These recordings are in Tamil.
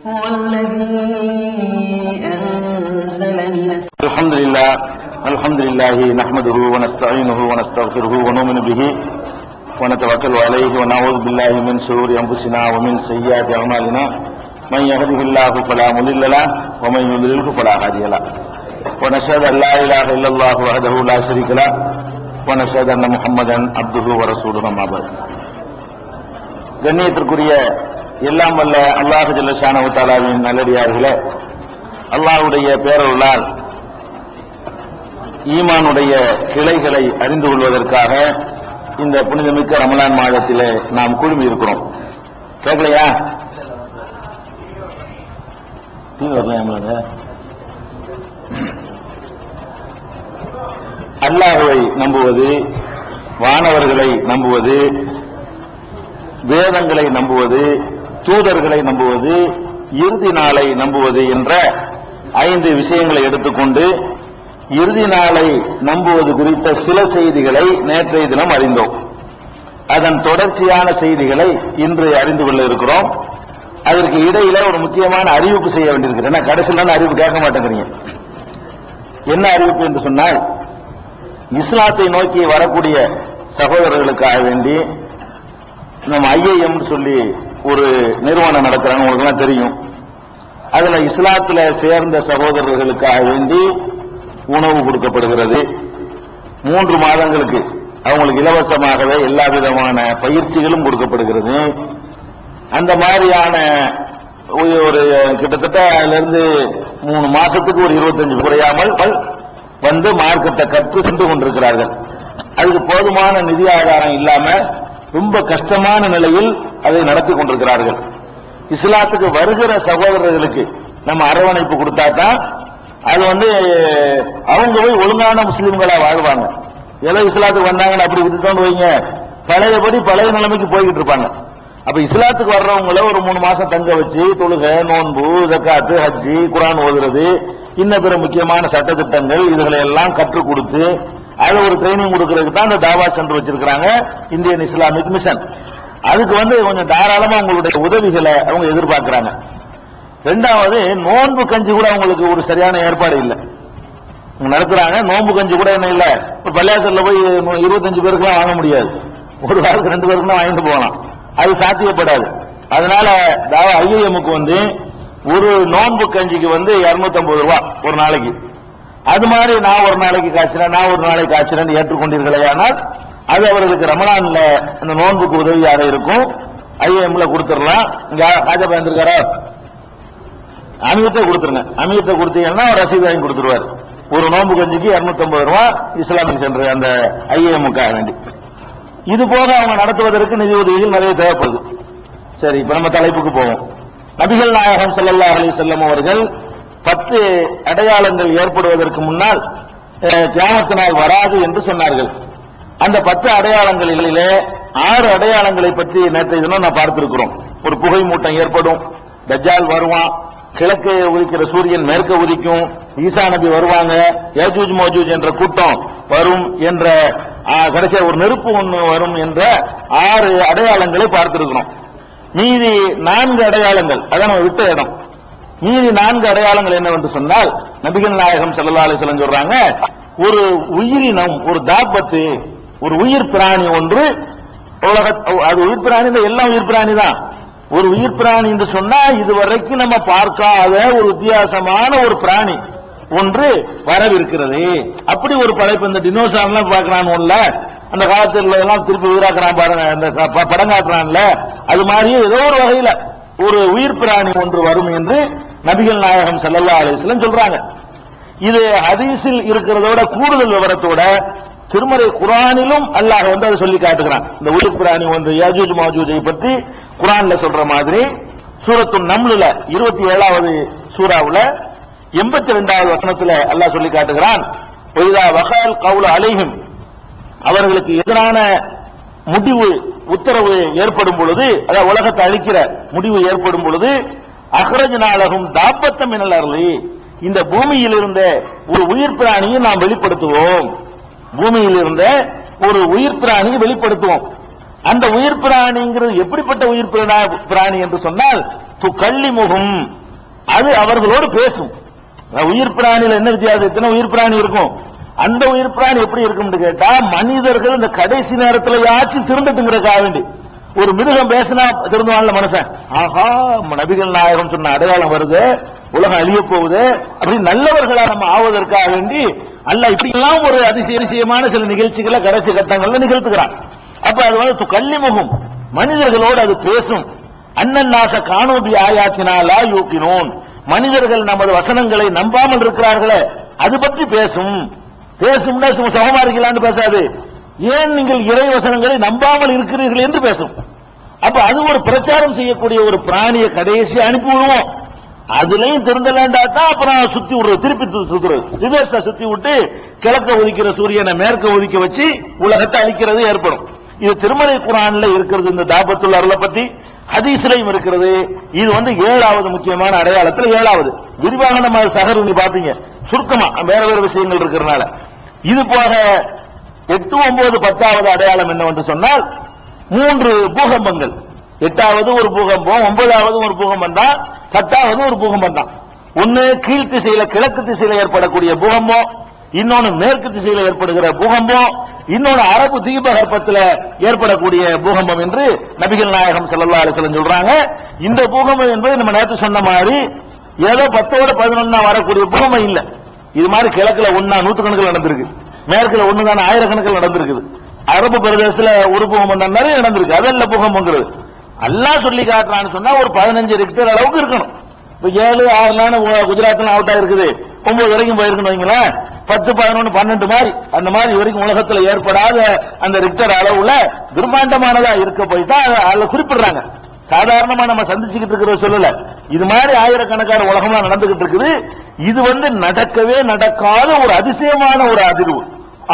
الحمد لله نحمده ونستعينه ونستغفره ونؤمن به ونتوكل عليه ونعوذ بالله من شرور انفسنا ومن سيئات اعمالنا من يهده الله فلا مضل له ومن يضلل فلا هادي له ونشهد ان لا اله الا الله وحده لا شريك له ونشهد ان محمدا عبده ورسوله اما بعد. கண்ணியத்திற்குரிய எல்லாம் வல்ல அல்லாஹ் ஜல்ல ஷானஹு தஆலாவின் நல்லடியார்களே, அல்லாஹ்வுடைய பேரருளால் ஈமானுடைய கிளைகளை அறிந்து கொள்வதற்காக இந்த புனிதமிக்க ரமலான் மாதத்திலே நாம் குழுமி இருக்கிறோம். கேட்கலையா? அல்லாஹ்வை நம்புவது, வானவர்களை நம்புவது, வேதங்களை நம்புவது, தூதர்களை நம்புவது, இறுதி நாளை நம்புவது என்ற 5 விஷயங்களை எடுத்துக்கொண்டு இறுதி நாளை நம்புவது குறித்த சில செய்திகளை நேற்றைய தினம் அறிந்தோம். அதன் தொடர்ச்சியான செய்திகளை இன்று அறிந்து கொள்ள இருக்கிறோம். அதற்கு இடையில ஒரு முக்கியமான அறிவிப்பு செய்ய வேண்டியிருக்கிறது. ஏன்னா கடைசியில் அறிவிப்பு கேட்க மாட்டேங்கிறீங்க. என்ன அறிவிப்பு என்று சொன்னால், இஸ்லாத்தை நோக்கி வரக்கூடிய சகோதரர்களுக்காக வேண்டி நம்ம IIM சொல்லி ஒரு நிறுவனம் நடக்கிறாங்க, உங்களுக்கு எல்லாம் தெரியும். அதுல இஸ்லாத்துல சேர்ந்த சகோதரர்களுக்காக வேண்டி உணவு கொடுக்கப்படுகிறது. 3 மாதங்களுக்கு அவங்களுக்கு இலவசமாகவே எல்லா விதமான பயிற்சிகளும் கொடுக்கப்படுகிறது. அந்த மாதிரியான ஒரு கிட்டத்தட்ட அதுல இருந்து 3 மாசத்துக்கு ஒரு 25 குறையாமல் வந்து மார்க்கத்தை கற்று சென்று கொண்டிருக்கிறார்கள். அதுக்கு போதுமான நிதி ஆதாரம் இல்லாம ரொம்ப கஷ்டமான நிலையில் அதை நடத்தி கொண்டிருக்கிறார்கள். இஸ்லாத்துக்கு வருகிற சகோதரர்களுக்கு நம்ம அரவணைப்பு கொடுத்தா தான் அது அவங்க போய் ஒழுங்கான முஸ்லீம்களா வாழ்வாங்க. ஏதோ இஸ்லாத்துக்கு வந்தாங்கன்னு அப்படி விட்டுட்டோன்னு வைங்க, பழையபடி பழைய நிலைமைக்கு போய்கிட்டு இருப்பாங்க. அப்ப இஸ்லாத்துக்கு வர்றவங்கள ஒரு 3 மாசம் தங்க வச்சு தொழுகை, நோன்பு, ஜக்காத்து, ஹஜ்ஜி, குர்ஆன் ஓதுறது, இன்ன பிற முக்கியமான சட்டத்திட்டங்கள் இதுகளை எல்லாம் கற்றுக் கொடுத்து அது ஒரு ட்ரைனிங் கொடுக்கறதுக்கு தான் அந்த தாவா சென்டர் வச்சிருக்கிறாங்க, இந்தியன் இஸ்லாமிக் மிஷன். அதுக்கு கொஞ்சம் தாராளமா உங்களுடைய உதவிகளை அவங்க எதிர்பார்க்கிறாங்க. 2வது, நோன்பு கஞ்சி கூட அவங்களுக்கு ஒரு சரியான ஏற்பாடு இல்லை நடத்துறாங்க. நோன்பு கஞ்சி கூட என்ன இல்ல, பள்ளியாசல்ல போய் 25 பேருக்குலாம் வாங்க முடியாது. ஒரு வாரத்துக்கு 2 பேருக்குலாம் வாங்கிட்டு போகலாம், அது சாத்தியப்படாது. அதனால IIMக்கு ஒரு நோன்பு கஞ்சிக்கு 250 ரூபாய் ஒரு நாளைக்கு. அது மாதிரி நான் ஒரு நாளைக்கு காய்ச்சிறேன், நான் ஒரு நாளைக்கு காய்ச்சிறேன் ஏற்றுக்கொண்டீர்களே, ஆனால் அது அவர்களுக்கு ரமலான்ல அந்த நோன்புக்கு உதவியாக இருக்கும். IIMல கொடுத்துடலாம். இங்க ராஜா பயந்துருக்காரா, அமீர்ட்ட கொடுத்துருங்க. அமீர்ட்ட கொடுத்தீங்கன்னா ரசீது வாங்கி கொடுத்துருவாரு. ஒரு நோன்பு கஞ்சிக்கு 250 ரூபாய் இஸ்லாமிக் சென்டர் அந்த IIMக்காக வேண்டி. இது போக அவங்க நடத்துவதற்கு நிதி உதவிகள் நிறைய தேவைப்படுது. சரி, இப்ப நம்ம தலைப்புக்கு போவோம். நபிகள் நாயகம் ஸல்லல்லாஹு அலைஹி வஸல்லம் அவர்கள் 10 அடையாளங்கள் ஏற்படுவதற்கு முன்னால் கியாமத் நாள் வராது என்று சொன்னார்கள். அந்த 10 அடையாளங்களிலே 6 அடையாளங்களை பற்றி நேற்றைய தினம் நான் பார்த்திருக்கிறோம். ஒரு புகை மூட்டம் ஏற்படும், தஜ்ஜால் வருவான், கிழக்கே உதிக்கிற சூரியன் மேற்க உதிக்கும், ஈசா நபி வருவாங்க, யஜூஜ் மஜூஜ் என்ற கூட்டம் வரும் என்ற கடைசியா ஒரு நெருப்பு ஒன்று வரும் என்ற 6 அடையாளங்களை பார்த்திருக்கிறோம். மீதி 4 அடையாளங்கள் அதான் நம்ம விட்ட இடம். மீதி 4 அடையாளங்கள் என்னவென்று சொன்னால், நபிகள் நாயகம் ஸல்லல்லாஹு அலைஹி வஸல்லம் சொல்றாங்க, ஒரு உயிரினம், ஒரு தாபத்து, ஒரு உயிர் பிராணி ஒன்று அது உயிர் பிராணி, எல்லாம் உயிர் பிராணி தான். ஒரு உயிர் பிராணி என்று சொன்னா இதுவரைக்கும் நம்ம பார்க்காத ஒரு வித்தியாசமான ஒரு பிராணி ஒன்று வரவிருக்கிறது. அப்படி ஒரு படைப்பு. இந்த டினோசார்லாம் பார்க்கறான்ல, அந்த காலத்துல எல்லாம் திருப்பி உயிராக்குறான் பாருங்க, அந்த படம் காட்டுறான்ல, அது மாதிரியே ஏதோ ஒரு வகையில ஒரு உயிர் பிராணி ஒன்று வரும் என்று நபிகள் நாயகம் ஸல்லல்லாஹு அலைஹி வஸல்லம் சொல்றாங்க. இது ஹதீஸில் இருக்கிறதோட கூடுதல் விவரத்தோட திருமறை குர்ஆனிலும் அல்லாஹ் அதை சொல்லி காட்டுகிறான். இந்த உயிர் பிராணி ஒன்று யஜூஜ் மஜூஜை பற்றி குர்ஆன்ல சொல்ற மாதிரி சூரத்துன் நம்லுல 27வது சூராவுல 82வது வசனத்துல அல்லாஹ் சொல்லி காட்டுகிறான், ஒய்தா வகால் கவுல அலைஹிம், அவர்களுக்கு எதிரான முடிவு உத்தரவு ஏற்படும் பொழுது, அதாவது உலகத்தை அழிக்கிற முடிவு ஏற்படும் பொழுது, அஹ்ரஜ்னாலஹும் தாபத்தம் மினல் அர்லி, இந்த பூமியில் இருந்த ஒரு உயிர் பிராணியை நாம் வெளிப்படுத்துவோம். பூமியில் இருந்த ஒரு உயிர் பிராணியை வெளிப்படுத்துவோம். அந்த உயிர் பிராணிங்கிறது எப்படிப்பட்ட உயிர் பிராணி என்று சொன்னால், துகல்லிமுஹும், அது அவர்களோடு பேசும். உயிர் பிராணியில என்ன வித்தியாசம்? எத்தனை உயிர் பிராணி இருக்கும்? அந்த உயிர் பிராணி எப்படி இருக்கும்னு கேட்டா, மனிதர்கள் இந்த கடைசி நேரத்தில் யாச்சும் திருந்தட்டுங்கிறதுக்காக வேண்டி ஒரு மிருகம் பேசினா திருந்துவான்ல மனுஷன், ஆஹா நபிகள் நாயகம் சொன்ன அடையாளம் வருது, உலகம் அழிய போகுது, அப்படி நல்லவர்களா நம்ம ஆவதற்காக வேண்டி அல்லாஹ் இப்படி எல்லாம் ஒரு அதிசயமான சில நிகழ்ச்சிகளை கடைசி கட்டங்கள்ல நிகழ்த்துகிறான். அப்ப அது வந்து துகல்லிமுஹும், மனிதர்களோடு அது பேசும். அன்னன்னாஸ கானூ பி ஆயாத்தினா லா யூகினூன், மனிதர்கள் நமது வசனங்களை நம்பாமல் இருக்கிறார்களே அது பற்றி பேசும். பேசும்னா சமமா இருக்கலான்னு பேசாது, ஏன் நீங்கள் இறை வசனங்களை நம்பாமல் இருக்கிறீர்கள் என்று பேசும். அப்ப அது ஒரு பிரச்சாரம் செய்யக்கூடிய ஒரு பிராணியை கடைசி அனுப்பி விடுவோம். அதுலயும் திருந்தலாண்டா தான் அப்புறம் சுத்தி விடுறது, திருப்பி சுத்துறது, ரிவர்ஸா சுத்தி விட்டு கிழக்க ஒதுக்கிற சூரியனை மேற்க ஒதுக்க வச்சு உலகத்தை அழிக்கிறது ஏற்படும். இது திருமலை குர்ஆன்ல இருக்கிறது. இந்த தாபத்துல் அருளை பத்தி ஹதீஸ்லயும் இருக்கிறது. இது வந்து 7வது முக்கியமான அடையாளத்துல 7வது. விரிவாக நம்ம சஹர் பாப்பீங்க, சுருக்கமா வேற வேற விஷயங்கள் இருக்கிறதுனால. இது போக 8, 9, 10வது அடையாளம் என்னவென்று சொன்னால் 3 பூகம்பங்கள். 8வது ஒரு பூகம்பம், 9வது ஒரு பூகம்பம் தான், 10வது ஒரு பூகம்பம் தான். ஒன்னு கீழ் திசையில கிழக்கு திசையில ஏற்படக்கூடிய பூகம்பம், இன்னொன்னு மேற்கு திசையில ஏற்படுகிற பூகம்பம், இன்னொன்னு அரபு தீபகற்பத்தில் ஏற்படக்கூடிய பூகம்பம் என்று நபிகள் நாயகம் ஸல்லல்லாஹு அலைஹி வஸல்லம் சொல்றாங்க. இந்த பூகம்பம் என்பது நம்ம நேற்று சொன்ன மாதிரி ஏதோ 10ஓட 11 வரக்கூடிய பூகம்பம் இல்ல. இது மாதிரி கிழக்குல 1 நூற்றுக்கணக்கில் நடந்திருக்கு, மேற்குல 1 தான் ஆயிரக்கணக்கில் நடந்திருக்குது. அரபு பிரதேசத்துல ஒரு பூகம்பம் தான் நிறைய நடந்திருக்கு. அதல்ல பூகம்பங்கிறது அல்லாஹ் சொல்லி காட்டுறான்னு சொன்னா ஒரு 15 ரிக்டர் அளவுக்கு இருக்கணும். இப்ப 7, 6 குஜராத்ல அவுட்டா இருக்குது, 9 வரைக்கும் போயிருக்கணும் வைங்களேன். 10, 11, 12 மாதிரி அந்த மாதிரி வரைக்கும் உலகத்துல ஏற்படாத அந்த ரிக்டர் அளவுல பிரம்மாண்டமானதா இருக்க போய் தான் அதுல குறிப்பிடுறாங்க. சாதாரணமா நம்ம சந்திச்சுக்கிட்டு இருக்கிற சொல்லல, இது மாதிரி ஆயிரக்கணக்கான உலகமா நடந்துகிட்டு இருக்குது. இது வந்து நடக்கவே நடக்காத ஒரு அதிசயமான ஒரு அதிர்வு.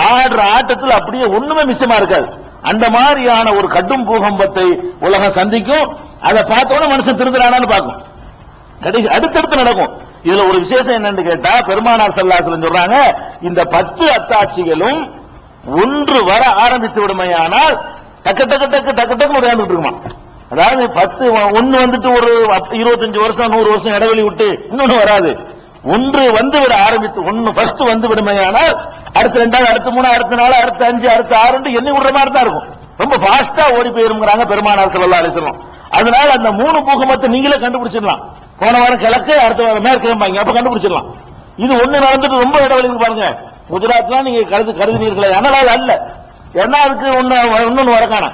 ஆடுற ஆட்டத்தில் அப்படியே ஒண்ணுமே மிச்சமா இருக்காது. அந்த மாதிரியான ஒரு கடும் பூகம்பத்தை உலகம் சந்திக்கும். அதை பார்த்தோன்னா மனுஷன் திருந்துறானான்னு பார்க்கும். கடைசி அடுத்தடுத்து நடக்கும். இதுல ஒரு விசேஷம் என்னன்னு கேட்டா, பெருமானார் ஸல்லல்லாஹு அலைஹி வஸல்லம் சொல்றாங்க, இந்த 10 அத்தாட்சிகளும் ஒன்று வர ஆரம்பித்து விடுமையானால் டக்கு டக்கு டக்கு டக்கு டக்கு விளையாண்டுட்டு இருக்குமா. அதாவது 10 ஒன்னு வந்துட்டு ஒரு 25 வருஷம் 100 வருஷம் இடைவெளி விட்டு இன்னொன்னு வராது. ஒன்று வந்து விட ஆரம்பித்து ஒன்னு ஃபர்ஸ்ட் வந்து விடுமையானால் அடுத்த 2, அடுத்த 3, அடுத்த 4, அடுத்த 5, அடுத்த 6 எண்ணி விடுற மாதிரி தான் இருக்கும். ரொம்ப ஃபாஸ்டா ஓடி போயிருங்கிறாங்க பெருமானார் ஸல்லல்லாஹு அலைஹி வஸல்லம். அதனால அந்த 3 பூகம்பத்தை நீங்களே கண்டுபிடிச்சிடலாம். போன வாரம் கிழக்கு, அடுத்த வாரம் மேற்கு, அப்ப கண்டுபிடிச்சிடலாம். இது ஒண்ணு நடந்துட்டு ரொம்ப இடைவெளி பாருங்க. குஜராத்லாம் நீங்க கருதினீர்களே, ஆனால் அல்ல. ஏன்னா அதுக்கு ஒன்னு வரக்கான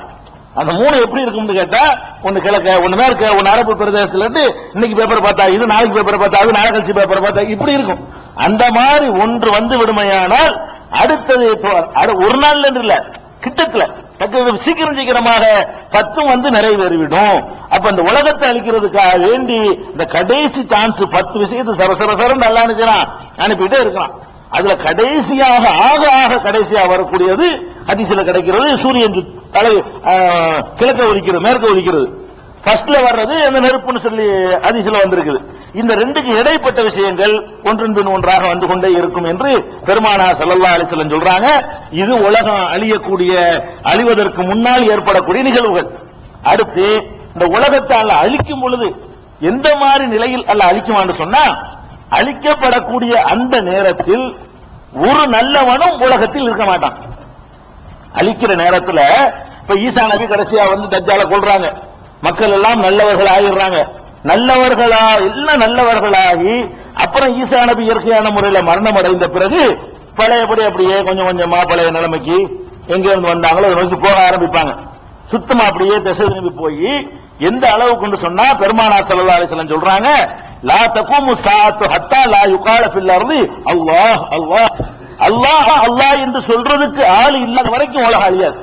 அந்த 3 எப்படி இருக்கும்னு கேட்டா, ஒன்னு கிழக்க, ஒன்னு மேற்க, ஒன்னு அரபு பிரதேசத்துல இருந்து இன்னைக்கு பேப்பர் பார்த்தா இது, நாளைக்கு பேப்பர் பார்த்தா அது, நாளை கழிச்சு பேப்பர் பார்த்தா இப்படி இருக்கும். அந்த மாதிரி ஒன்று வந்து விடுமையானால் அடுத்தது ஒரு நாள் இல்ல, கிட்டத்துல சீக்கிரம் சீக்கிரமாக 10 வந்து நிறைவேறிவிடும். அப்ப இந்த உலகத்தை அழிக்கிறதுக்காக வேண்டி இந்த கடைசி சான்ஸ் 10 விஷயத்தை சரசரசரன்னு அல்லாஹ் நினைக்கிறான், அனுப்பிட்டே இருக்கிறான். அதுல கடைசியாக ஆக கடைசியா வரக்கூடியது ஹதீஸ்ல கிடைக்கிறது, சூரியன் கிழக்க ஒலிக்கிறது, மேற்க ஒலிக்கிறது. ஃபர்ஸ்ட்ல வர்றது அந்த நெருப்புன்னு சொல்லி ஹதீஸ்ல வந்திருக்குது. இந்த 2க்கு இடைப்பட்ட விஷயங்கள் ஒன்றன் பின் ஒன்றாக வந்து கொண்டே இருக்கும் என்று பெருமானார் ஸல்லல்லாஹு அலைஹி வஸல்லம் சொல்றாங்க. இது உலகம் அழிவதற்கு முன்னால் ஏற்படக்கூடிய நிகழ்வுகள். அடுத்து இந்த உலகத்தை அல்ல அழிக்கும் பொழுது எந்த மாதிரி நிலையில் அல்ல அழிக்குமான்னு சொன்னா, அழிக்கப்படக்கூடிய அந்த நேரத்தில் ஒரு நல்லவனும் உலகத்தில் இருக்க மாட்டான். அழிக்கிற நேரத்தில் இப்ப ஈசா நபி கடைசியா வந்து தஜ்ஜால கொல்றாங்க, மக்கள் எல்லாம் நல்லவர்கள் ஆகிடுறாங்க. எல்லாம் நல்லவர்களாகி அப்புறம் ஈசா நபி இயற்கையான முறையில மரணம் அடைந்த பிறகு பழையபடி அப்படியே கொஞ்சம் கொஞ்சமா பழைய நிலைமைக்கு எங்க இருந்து வந்தாங்களோ அதை நோக்கி போக ஆரம்பிப்பாங்க. சுத்தமா அப்படியே திசை திரும்பி போய் எந்த அளவுக்கு சொன்னா, பெருமானார் ஸல்லல்லாஹு அலைஹி வஸல்லம் சொல்றாங்க, லா தகூமு ஸாஅத்து ஹத்தா லா யுகால ஃபில் அர்தி அல்லாஹ் அல்லாஹ் அல்லாஹ் அல்லாஹ் என்று சொல்றதுக்கு ஆள் இல்லாத வரைக்கும் உலகம் அழியாது.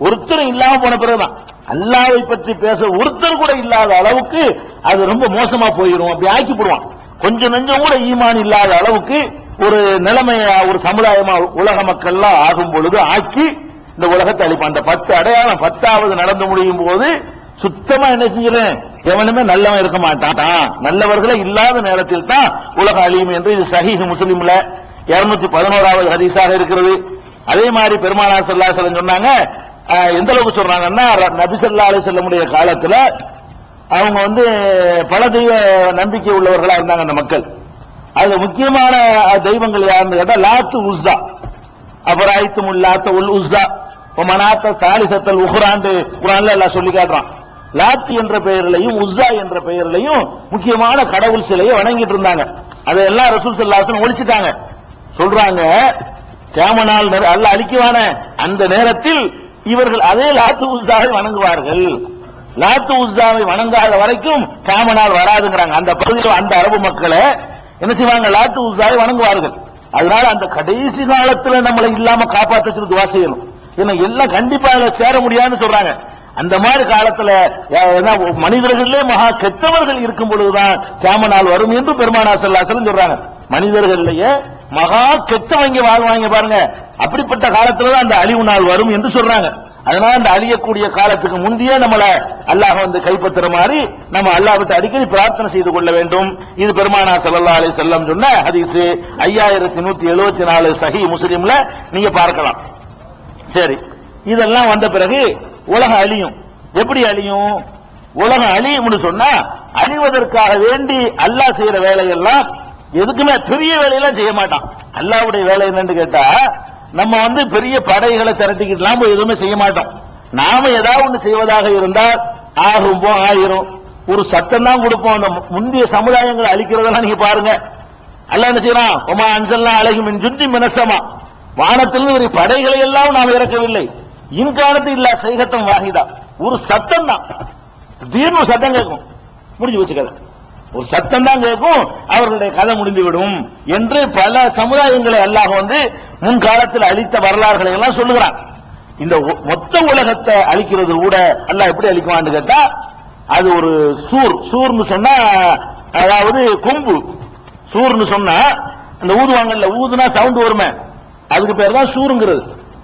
ஒருத்தர் இல்லாம போன பிறகுதான் அல்லாஹ்வை பற்றி பேச ஒருத்தர் கூட இல்லாத அளவுக்கு அது ரொம்ப மோசமா போயிடும். அப்படி ஆக்கி போடுவான். கொஞ்சம் நெஞ்சம் கூட ஈமான் இல்லாத அளவுக்கு ஒரு நிலைமைய ஒரு சமுதாயமா உலக மக்கள்லாம் ஆகும் பொழுது ஆக்கி இந்த உலகத்தை அழிப்பான். அந்த 10 அடையாளம் 10வது நடந்து முடியும் போது சுத்தமா என்ன செஞ்சிடறேன், எவனுமே நல்லவன் இருக்க மாட்டான். நல்லவர்களே இல்லாத நேரத்தில் தான் உலக அழியும் என்று இது சஹீஹ் முஸ்லிம்ல 211வது ஹதீஸாக இருக்கிறது. அதே மாதிரி பெருமானார் ஸல்லல்லாஹு அலைஹி வஸல்லம் சொன்னாங்க, எந்த அளவுக்கு சொல்றாங்கன்னா, நபி ஸல்லல்லாஹு அலைஹி வஸல்லமுடைய காலத்துல அவங்க பல தெய்வ நம்பிக்கை உள்ளவர்களா இருந்தாங்க அந்த மக்கள். அது முக்கியமான தெய்வங்கள் யாருன்னு கேட்டா லாத்து உஸ்ஸா. அபராய்த்தும் லாத்த உல் உஸ்ஸா மனாத்த தாலிசத்தல் உஹ்ரான்னு குர்ஆன்ல எல்லாம் சொல்லி காட்டுறான். லாத் என்ற பெயரிலையும் உஸ்ஸா என்ற பெயரிலையும் முக்கியமான கடவுள் சிலையை வணங்கிட்டு இருந்தாங்க. அதையெல்லாம் ரசூல் ஸல்லல்லாஹு அலைஹி வஸல்லம் ஒழிச்சிட்டாங்க. சொல்றாங்க கியாமத் நாள் அல்லாஹ் அழிக்குவான அந்த நேரத்தில் இவர்கள் அதே லாத்து உஸ்ஸாவை வணங்குவார்கள். லாத்து உஸ்ஸாவை வணங்காத வரைக்கும் கியாமத் நாள் வராதுங்கிறாங்க. அந்த பகுதியில் அந்த அரபு மக்களை என்ன செய்வாங்க, லாத்து உஸ்ஸாவை வணங்குவார்கள். அதனால அந்த கடைசி காலத்துல நம்மளை இல்லாம காப்பாற்றுறதுக்கு துவா செய்யணும். ஏன்னா எல்லாம் கண்டிப்பா சேர முடியாதுன்னு சொல்றாங்க. அந்த மாதிரி காலத்துல மனிதர்களே மகா கெட்டவர்கள் இருக்கும் பொழுதுதான் கியாமத் நாள் வரும் என்று பெருமானார் ஸல்லல்லாஹு அலைஹி வஸல்லம் சொல்றாங்க. மனிதர்களையே மகா கெட்டவங்க வாழ்வாங்க பாருங்க, அப்படிப்பட்ட காலத்துலதான் அந்த அழிவு நாள் வரும் என்று சொல்றாங்க. அதனால அந்த அழியக்கூடிய காலத்துக்கு முந்தைய நம்மளை அல்லாஹ் கைப்பற்றுற மாதிரி நம்ம அல்லாஹ்விட்டு அடிக்கடி பிரார்த்தனை செய்து கொள்ள வேண்டும். இது பெருமானார் ஸல்லல்லாஹு அலைஹி வஸல்லம் சொன்ன ஹதீஸ் 5174 சஹீஹ் முஸ்லிம்ல நீங்க பார்க்கலாம். சரி, இதெல்லாம் வந்த பிறகு உலகம் அழியும். எப்படி அழியும்? உலகம் அழியும்னு சொன்னா அழிவதற்காக வேண்டி அல்லாஹ் செய்யற வேலையெல்லாம் எதுக்குமே பெரிய வேலையெல்லாம் செய்ய மாட்டான். அல்லாஹ்வுடைய வேலை என்னன்னு கேட்டா நம்ம பெரிய படைகளை திரட்டிக்கிட்டுலாம் போய் எதுவுமே செய்ய மாட்டோம். நாம ஏதாவது ஒன்று செய்வதாக இருந்தால் ஆயிரும் ஒரு சத்தம் தான் கொடுப்போம். அந்த முந்தைய சமுதாயங்களை அழிக்கிறதெல்லாம் நீங்க பாருங்க. அல்லாஹ் என்ன செய்யறான், ஒமா அன்சல்னா அலைஹிம் மின் ஜுன்தின் மினஸ்ஸமா, வானத்திலிருந்து ஒரு படைகளை எல்லாம் நாம் இறக்கவில்லை. இன்காலத்து இல்ல சைகத்தம் வாஹிதா, ஒரு சத்தம் தான், திடீர்னு சத்தம் கேட்கும், முடிஞ்சு வச்சு கதை, ஒரு சத்தம் தான் கேட்கும், அவர்களுடைய கதை முடிந்துவிடும் என்று பல சமுதாயங்களை அல்லாஹ் முன்காலத்தில் அழித்த வரலாறுகளை எல்லாம் சொல்லுகிறான். இந்த மொத்த உலகத்தை அழிக்கிறது கூட அல்லாஹ் எப்படி அழிக்குவான்னு கேட்டா, அது ஒரு சூர்னு சொன்னா, அதாவது கொம்பு. சூர்னு சொன்னா அந்த ஊதுவாங்கல்ல, ஊதுனா சவுண்ட் வருமே, அதுக்கு பேர் தான் சூருங்கிறது.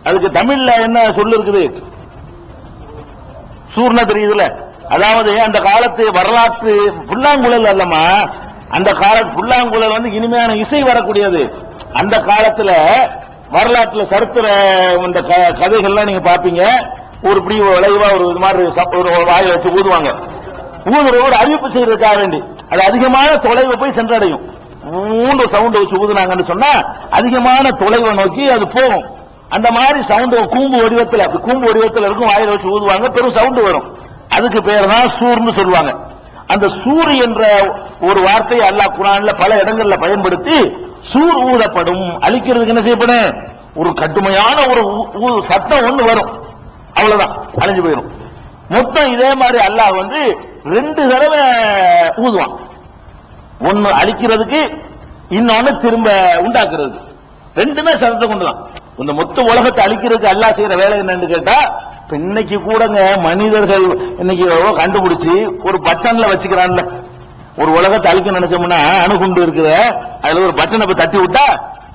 அதுக்கு தமிழ்ல என்ன சொல்லு இருக்குது, சூர்னா தெரியுதுல. அதாவது அந்த காலத்து வரலாற்று புல்லாங்குழல் அல்லமா, அந்த காலத்து புல்லாங்குழல் இனிமையான இசை வரக்கூடியது. அந்த காலத்துல வரலாற்றுல சரித்திர இந்த கதைகள்லாம் நீங்க பாப்பீங்க. ஒரு இப்படி விளைவா ஒரு இது மாதிரி ஒரு வாயில வச்சு ஊதுவாங்க. ஊதுற ஒரு அறிவிப்பு செய்யறதுக்காக வேண்டி அது அதிகமான தொலைவை போய் சென்றடையும். மூன்று சவுண்ட் வச்சு ஊதுனாங்கன்னு சொன்னா அதிகமான தொலைவை நோக்கி அது போகும். அந்த மாதிரி சவுண்ட் கூம்பு வடிவத்தில் இருக்கும், வாயில வச்சு ஊதுவாங்க, பெரும் சவுண்ட் வரும். அதுக்கு பேர் தான் சூர்னு சொல்லுவாங்க. அந்த சூர் என்ற ஒரு வார்த்தையை அல்லாஹ் குர்ஆன்ல பல இடங்கள்ல பயன்படுத்தி சூர் ஊதப்படும், அழிக்கிறதுக்கு என்ன செய்யப்படும், ஒரு கடுமையான ஒரு சத்தம் ஒன்று வரும், அவ்வளவுதான், அழிஞ்சு போயிடும். மொத்தம் இதே மாதிரி அல்லாஹ் 2 தடவை ஊதுவான். ஒன்னு அழிக்கிறதுக்கு, இன்னொன்னு திரும்ப உண்டாக்குறது. ரெண்டுமே சத்தத்தை கொண்டுதான். இந்த மொத்த உலகத்தை அழிக்கிறதுக்கு அல்லாஹ் செய்யற வேலை என்னன்னு கேட்டா, இன்னைக்கு கூடங்க மனிதர்கள் இன்னைக்கு கண்டுபிடிச்சு ஒரு பட்டன்ல வச்சுக்கிறான்ல, ஒரு உலகத்தை அழிக்க நினைச்சோம்னா அணுகுண்டு இருக்குது, அதுல ஒரு பட்டனை தட்டி விட்டா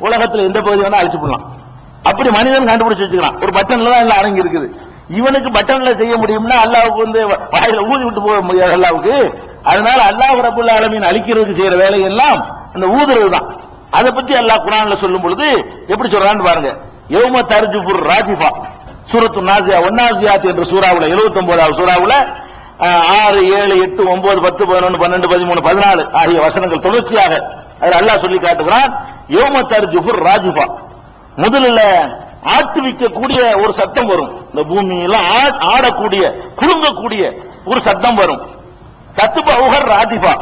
உலகத்துல எந்த பகுதி வேணா அழிச்சு போடலாம். அப்படி மனிதன் கண்டுபிடிச்சு வச்சுக்கலாம். ஒரு பட்டன்ல தான் எல்லாம் அடங்கி இருக்குது. இவனுக்கு பட்டன்ல செய்ய முடியும்னா அல்லாஹ்வுக்கு வாயில ஊதி விட்டு போக முடியாது அல்லாஹ்வுக்கு. அதனால அல்லாஹ் ரப்பல் ஆலமீன் அழிக்கிறதுக்கு செய்யற வேலை எல்லாம் அந்த ஊதுறது தான். அதை பத்தி அல்லாஹ் குர்ஆன்ல சொல்லும் பொழுது எப்படி சொல்றான்னு பாருங்க. யௌம தர்ஜுபுர் ராஜிஃபா, சூரத்து நாஸியா வன்னாஸியாத் என்ற சூராவுல 79வது சூராவுல 6, 7, 8, 9, 10, 11, 12, 13, 14 ஆகிய வசனங்கள் தொடர்ச்சியாக அதில் அல்லாஹ் சொல்லி காட்டுகிறான். யௌம தர்ஜுபுர் ராஜிஃபா, முதல்ல ஆட்டுவிக்கக்கூடிய ஒரு சத்தம் வரும். இந்த பூமியெல்லாம் ஆடக்கூடிய குலுங்கக்கூடிய ஒரு சத்தம் வரும். தத்பஉஹர் ராதிஃபா,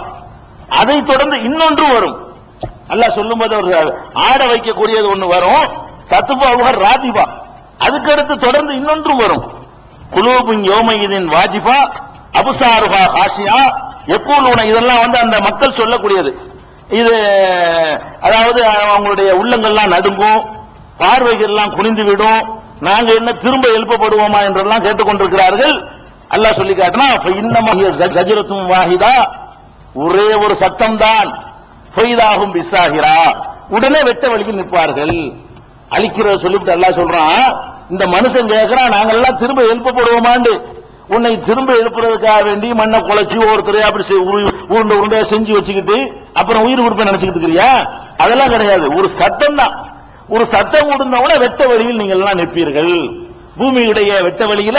அதை தொடர்ந்து இன்னொன்று வரும். அல்லாஹ் சொல்லும்போது ஆட வைக்கக்கூடியது ஒன்று வரும். தத்பஉஹர் ராதிஃபா, அதுக்கு அடுத்து தொடர்ந்து இன்னொன்றும் வரும். குலூபுன் யௌமையிதின் வாஜிஃபா அப்சாருஹா ஹாஷியா யகூலுன, இதெல்லாம் அந்த மக்கள் சொல்லக்கூடியது. இது அதாவது அவங்களுடைய உள்ளங்கள்லாம் நடுங்கும், பார்வைகள் எல்லாம் குனிந்து விடும், நாங்க என்ன திரும்ப எழுப்பப்படுவோமா என்றெல்லாம் கேட்டுக்கொண்டிருக்கிறார்கள். அல்லாஹ் சொல்லி காட்டினா, இன்னமா ஜஜரத்தும் வாஹிதா, ஒரே ஒரு சத்தம் தான், ஃபைதாஹும் பிஸ்ஸாஹிரா, உடனே வெட்ட வழியில் நிற்பார்கள். அழிக்கிறத சொல்லிவிட்டு அல்லாஹ் சொல்றான், இந்த மனுஷன் கேட்கிறான், நாங்கெல்லாம் திரும்ப எழுப்பப்படுவோமாண்டு. உன்னை திரும்ப எழுப்புறதுக்காக வேண்டி மண்ணை குலைச்சி ஒருத்தரை அப்படி உருண்டை செஞ்சு வச்சுக்கிட்டு அப்புறம் உயிர் கொடுப்ப நினைச்சுக்கிட்டு இருக்கிறியா? அதெல்லாம் கிடையாது. ஒரு சத்தம் தான். ஒரு சத்தம் உடனே வெட்ட வழியில் நீங்கள் எல்லாம் நிற்பீர்கள். பூமியுடைய வெட்ட வழியில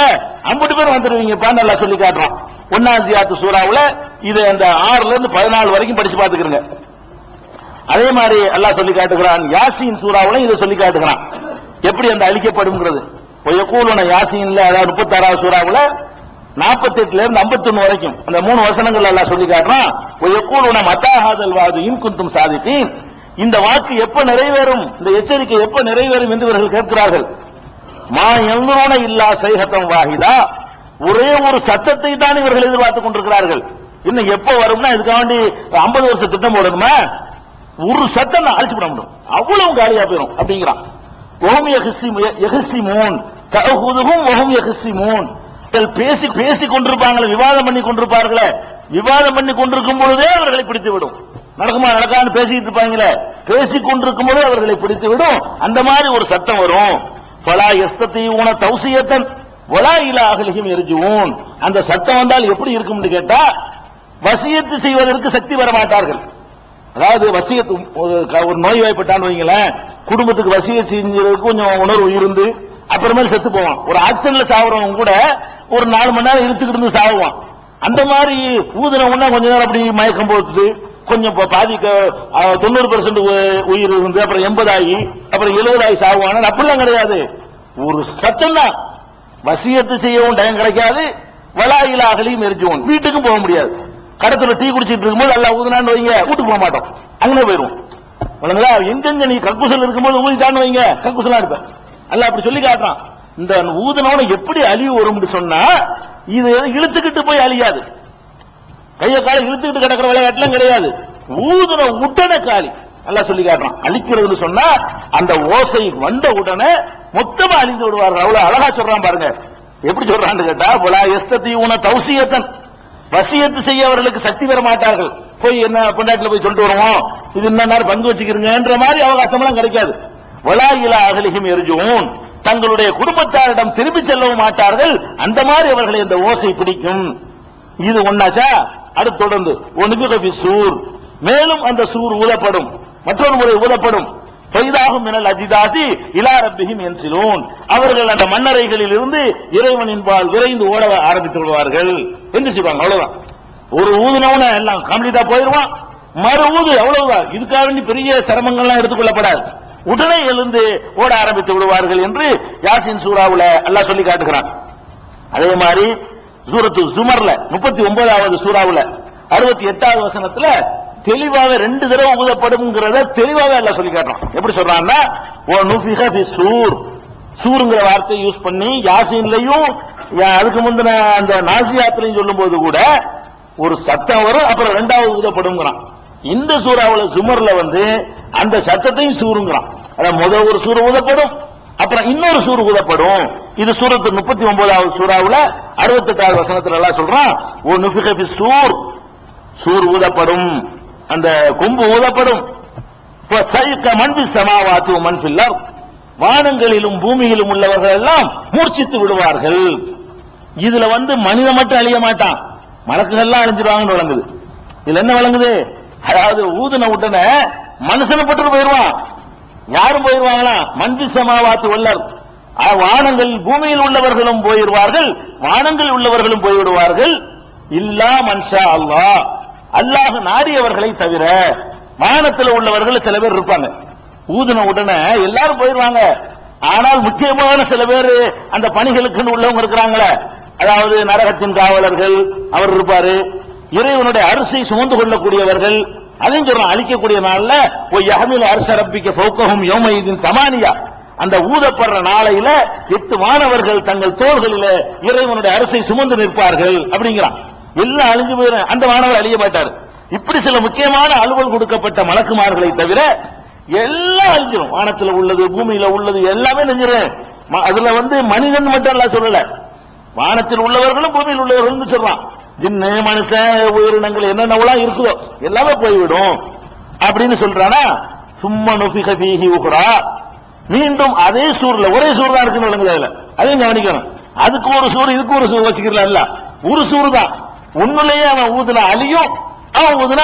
50 பேர் வந்துடுவீங்கப்பா நல்லா சொல்லி காட்டுறான். ஒன்னாசியாத்து சூறாவுல இது அந்த 6ல இருந்து 14 வரைக்கும் படிச்சு பாத்துக்கிறங்க. அதே மாதிரி அல்லாஹ் சொல்லி காட்டுகிறான் யாசீன் சூறாவுல இதை சொல்லி காட்டுகிறான் எப்படி அந்த அழிக்கப்படும்ங்கிறது. யகூலுன யாசீன்ல அதாவது 36வது சூறாவுல 48ல இருந்து 51 வரைக்கும் அந்த 3 வசனங்கள் அல்லாஹ் சொல்லி காட்டுறான். யகூலுன மதா ஹாதல் வாது இன் குன்தும் சாதிகீன், இந்த வாக்கு எப்ப நிறைவேறும், இந்த எச்சரிக்கை எப்ப நிறைவேறும் என்று இவர்கள் கேட்கிறார்கள். மா யன்துருன இல்லா ஸைஹத்தன் வாஹிதா, ஒரே ஒரு சத்தத்தை தான் இவர்கள் எதிர்பார்த்துக் கொண்டிருக்கிறார்கள். இன்னும் எப்ப வரும்னா இதுக்காக வேண்டி 50 வருஷம் திட்டம் போடணுமா? ஒரு சத்தம் அழிச்சு விட முடியும், அவ்வளவு காலியா போயிடும் அப்படிங்கிறான். வஹும் யஹ்ஸிமூன் தஅஹுதுஹும் வஹும் யஹ்ஸிமூன், பேசி பேசி கொண்டிருப்பாங்களே, விவாதம் பண்ணி கொண்டிருப்பார்களே, விவாதம் பண்ணி கொண்டிருக்கும் பொழுதே அவர்களை பிடித்து விடும். நடக்குமா நடக்கான்னு பேசிட்டு இருப்பாங்களே, பேசி கொண்டிருக்கும் போதே அவர்களை பிடித்து விடும். அந்த மாதிரி ஒரு சத்தம் வரும். ஃபலா யஸ்ததீஊன தௌசியத்தன் வலா இலா அஹ்லிஹிம் யர்ஜூன், அந்த சத்தம் வந்தால் எப்படி இருக்கும்னு கேட்டா வசியத்து செய்வதற்கு சக்தி வர மாட்டார்கள். அதாவது வசியத்து ஒரு நோய் வாய்ப்பட்டான்னு வைங்களேன், குடும்பத்துக்கு வசியத்து செஞ்சதுக்கு கொஞ்சம் உணர்வு இருந்து அப்புறமேல செத்து போவான். ஒரு ஆக்சிடென்ட்ல சாவுறவங்க கூட ஒரு 4 மணி நேரம் இழுத்துக்கிட்டு இருந்து சாவுவான். அந்த மாதிரி ஊதுனவங்கன்னா கொஞ்ச நேரம் அப்படி மயக்கம் போட்டு கொஞ்சம் பாதிக்க 90% உயிர் இருந்து அப்புறம் 80 ஆகி அப்புறம் 70 ஆகி சாவுவான். அப்படிலாம் கிடையாது, ஒரு சத்தம் தான். வசியத்து செய்யவும் டைம் கிடைக்காது, வலாயில அகலியும் எரிஞ்சுவோம், வீட்டுக்கும் போக முடியாது. கடத்துல டீ குடிச்சிட்டு இருக்கும்போது நல்லா ஊதுனான்னு வைங்க, வீட்டுக்கு போக மாட்டோம், அங்கே போயிடுவோம். எங்கெங்க நீ கக்குசல் இருக்கும்போது ஊதிட்டான்னு வைங்க, கக்குசலா இருப்ப. அல்ல அப்படி சொல்லி காட்டுறான். இந்த ஊதுனவன எப்படி அழிவு வரும்னு சொன்னா இது இழுத்துக்கிட்டு போய் அழியாது, கைய காலை இழுத்துக்கிட்டு கிடக்கிற விளையாட்டுலாம் கிடையாது. ஊதுன உடனே காலி. நல்லா சொல்லி காட்டுறான். அழிக்கிறதுன்னு சொன்னா அந்த ஓசை வந்த உடனே மொத்தமா அழிந்து விடுவார்கள். அவ்வளவு அழகா சொல்றான் பாருங்க. எப்படி சொல்றான்னு கேட்டா வலா யஸ்ததீஊன தௌசியத்தன், வசியத்து செய்ய அவர்களுக்கு சக்தி பெற மாட்டார்கள். போய் என்ன பொண்டாட்டில போய் சொல்லிட்டு வருவோம், இது என்ன நேரம் பங்கு வச்சுக்கிறீங்கன்ற மாதிரி அவகாசம் எல்லாம் கிடைக்காது. வலா இலா அஹ்லிஹிம் யர்ஜூன், தங்களுடைய குடும்பத்தாரிடம் திரும்பி செல்லவும் மாட்டார்கள். அந்த மாதிரி அவர்களை இந்த ஓசை பிடிக்கும். இது ஒன்னாச்சா. அடுத்து தொடர்ந்து ஒன்பிக சூர், மேலும் அந்த சூர் ஊதப்படும், மற்றொரு முறை ஊதப்படும். ஃபைதாஹும் மினல் அஜிதாதி இலா ரப்பிஹிம் யன்சிலூன், அவர்கள் அந்த மண்ணறைகளில் இருந்து இறைவனின் பால் விரைந்து ஓட ஆரம்பித்து விடுவார்கள் என்று சொல்வாங்க. அவ்வளவுதான். ஒரு ஊதுனவன எல்லாம் கம்ப்ளீட்டா போயிடுவான், மறு ஊது அவ்வளவுதான். இதுக்காக வேண்டி பெரிய சிரமங்கள்லாம் எடுத்துக்கொள்ளப்படாது, உடனே எழுந்து ஓட ஆரம்பித்து விடுவார்கள் என்று யாசின் சூறாவுல அல்லாஹ் சொல்லி காட்டுகிறான். அதே மாதிரி சூரத்து ஜுமர்ல 39வது சூறாவுல 68வது வசனத்துல தெளிவாக 2 தடவை ஊதப்படும்ங்கிறத தெளிவாக அல்லாஹ் சொல்லி காட்டுறான். எப்படி சொல்றான்னா ஓ நுஃபிஹ ஃபி சூர், சூருங்கிற வார்த்தையை யூஸ் பண்ணி யாசின்லயும் அதுக்கு முந்தின அந்த நாசியாத்திலையும் சொல்லும் போது கூட ஒரு சத்தம் வரும், அப்புறம் 2வது ஊதப்படும்ங்கிறான். இந்த சூறாவுல ஜுமர்ல அந்த சத்தத்தையும் சூருங்கிறான். அதான் முதல் ஒரு சூறு ஊதப்படும், அப்புறம் இன்னொரு சூறு ஊதப்படும். இது சூரத்து 39வது சூறாவுல 68வது வசனத்துல எல்லாம் சொல்றான். ஓ நுஃபிஹ ஃபி சூர், சூர் ஊதப்படும், அந்த கொம்பு ஊதப்படும். மன் ஃபிஸ் ஸமாவாத்தி வ மன் ஃபில் அர்த், வானங்களிலும் பூமியிலும் உள்ளவர்கள் எல்லாம் மூர்ச்சித்து விடுவார்கள். இதுல மனிதன் மட்டும் அழிய மாட்டான், மலக்குகள் எல்லாம் அழிஞ்சிருவாங்கன்னு விளங்குது. இதுல என்ன விளங்குது? அதாவது ஊதுன உடனே மனுஷனை பட்டு போயிருவான். யாரும் போயிருவாங்களா? மன் ஃபிஸ் ஸமாவாத்தி வல் அர்த், வானங்கள் பூமியில் உள்ளவர்களும் போயிருவார்கள், வானங்கள் உள்ளவர்களும் போய்விடுவார்கள். இல்லா மன்ஷா அல்லாஹ், அல்லாஹ் நாடியவர்களை தவிர. வானத்தில் உள்ளவர்கள் சில பேர் இருப்பாங்க, ஊதுன உடனே எல்லாரும் போயிருவாங்க. ஆனால் முக்கியமான சில பேர் அந்த பணிகளுக்கு உள்ளவங்க இருக்கிறாங்களே, அதாவது நரகத்தின் காவலர்கள் அவர் இருப்பாரு, இறைவனுடைய அரிசை சுமந்து கொள்ளக்கூடியவர்கள், அதையும் சொல்றான் அழிக்கக்கூடிய நாள்ல போய் யஹ்மில் அர்ஷ ரப்பிக்க ஃபௌகஹும் யௌமஇதின் தமானியா, அந்த ஊதப்படுற நாளையில 8 வானவர்கள் தங்கள் தோள்களிலே இறைவனுடைய அரிசை சுமந்து நிற்பார்கள் அப்படிங்கிறான். எல்லாம் அழிஞ்சு போயிடும், அந்த வானவர் அழிய மாட்டார். இப்படி சில முக்கியமான அலுவல் கொடுக்கப்பட்ட மலக்குமார்களை தவிர எல்லாம் அழிஞ்சிடும். வானத்தில் உள்ளது பூமியில உள்ளது எல்லாமே நெஞ்சிடும். அதுல மனிதன் மட்டும் எல்லாம் சொல்லல, வானத்தில் உள்ளவர்களும் பூமியில் உள்ளவர்களும் சொல்றான். ஜின்னு மனுஷன் உயிரினங்கள் என்னென்னலாம் இருக்குதோ எல்லாமே போய்விடும் அப்படின்னு சொல்றானா. சும்மா நுஃபிஹ ஃபீஹி உக்ரா, மீண்டும் அதே சூர்ல ஒரே சூர் தான் இருக்குன்னு விளங்குது. அதையும் கவனிக்கணும். அதுக்கு ஒரு சூர் இதுக்கு ஒரு சூர் வச்சுக்கிறல, ஒரு சூர் தான். உன்னுலயே அவன் ஊதுனா அழியும், அவன் ஊதுனா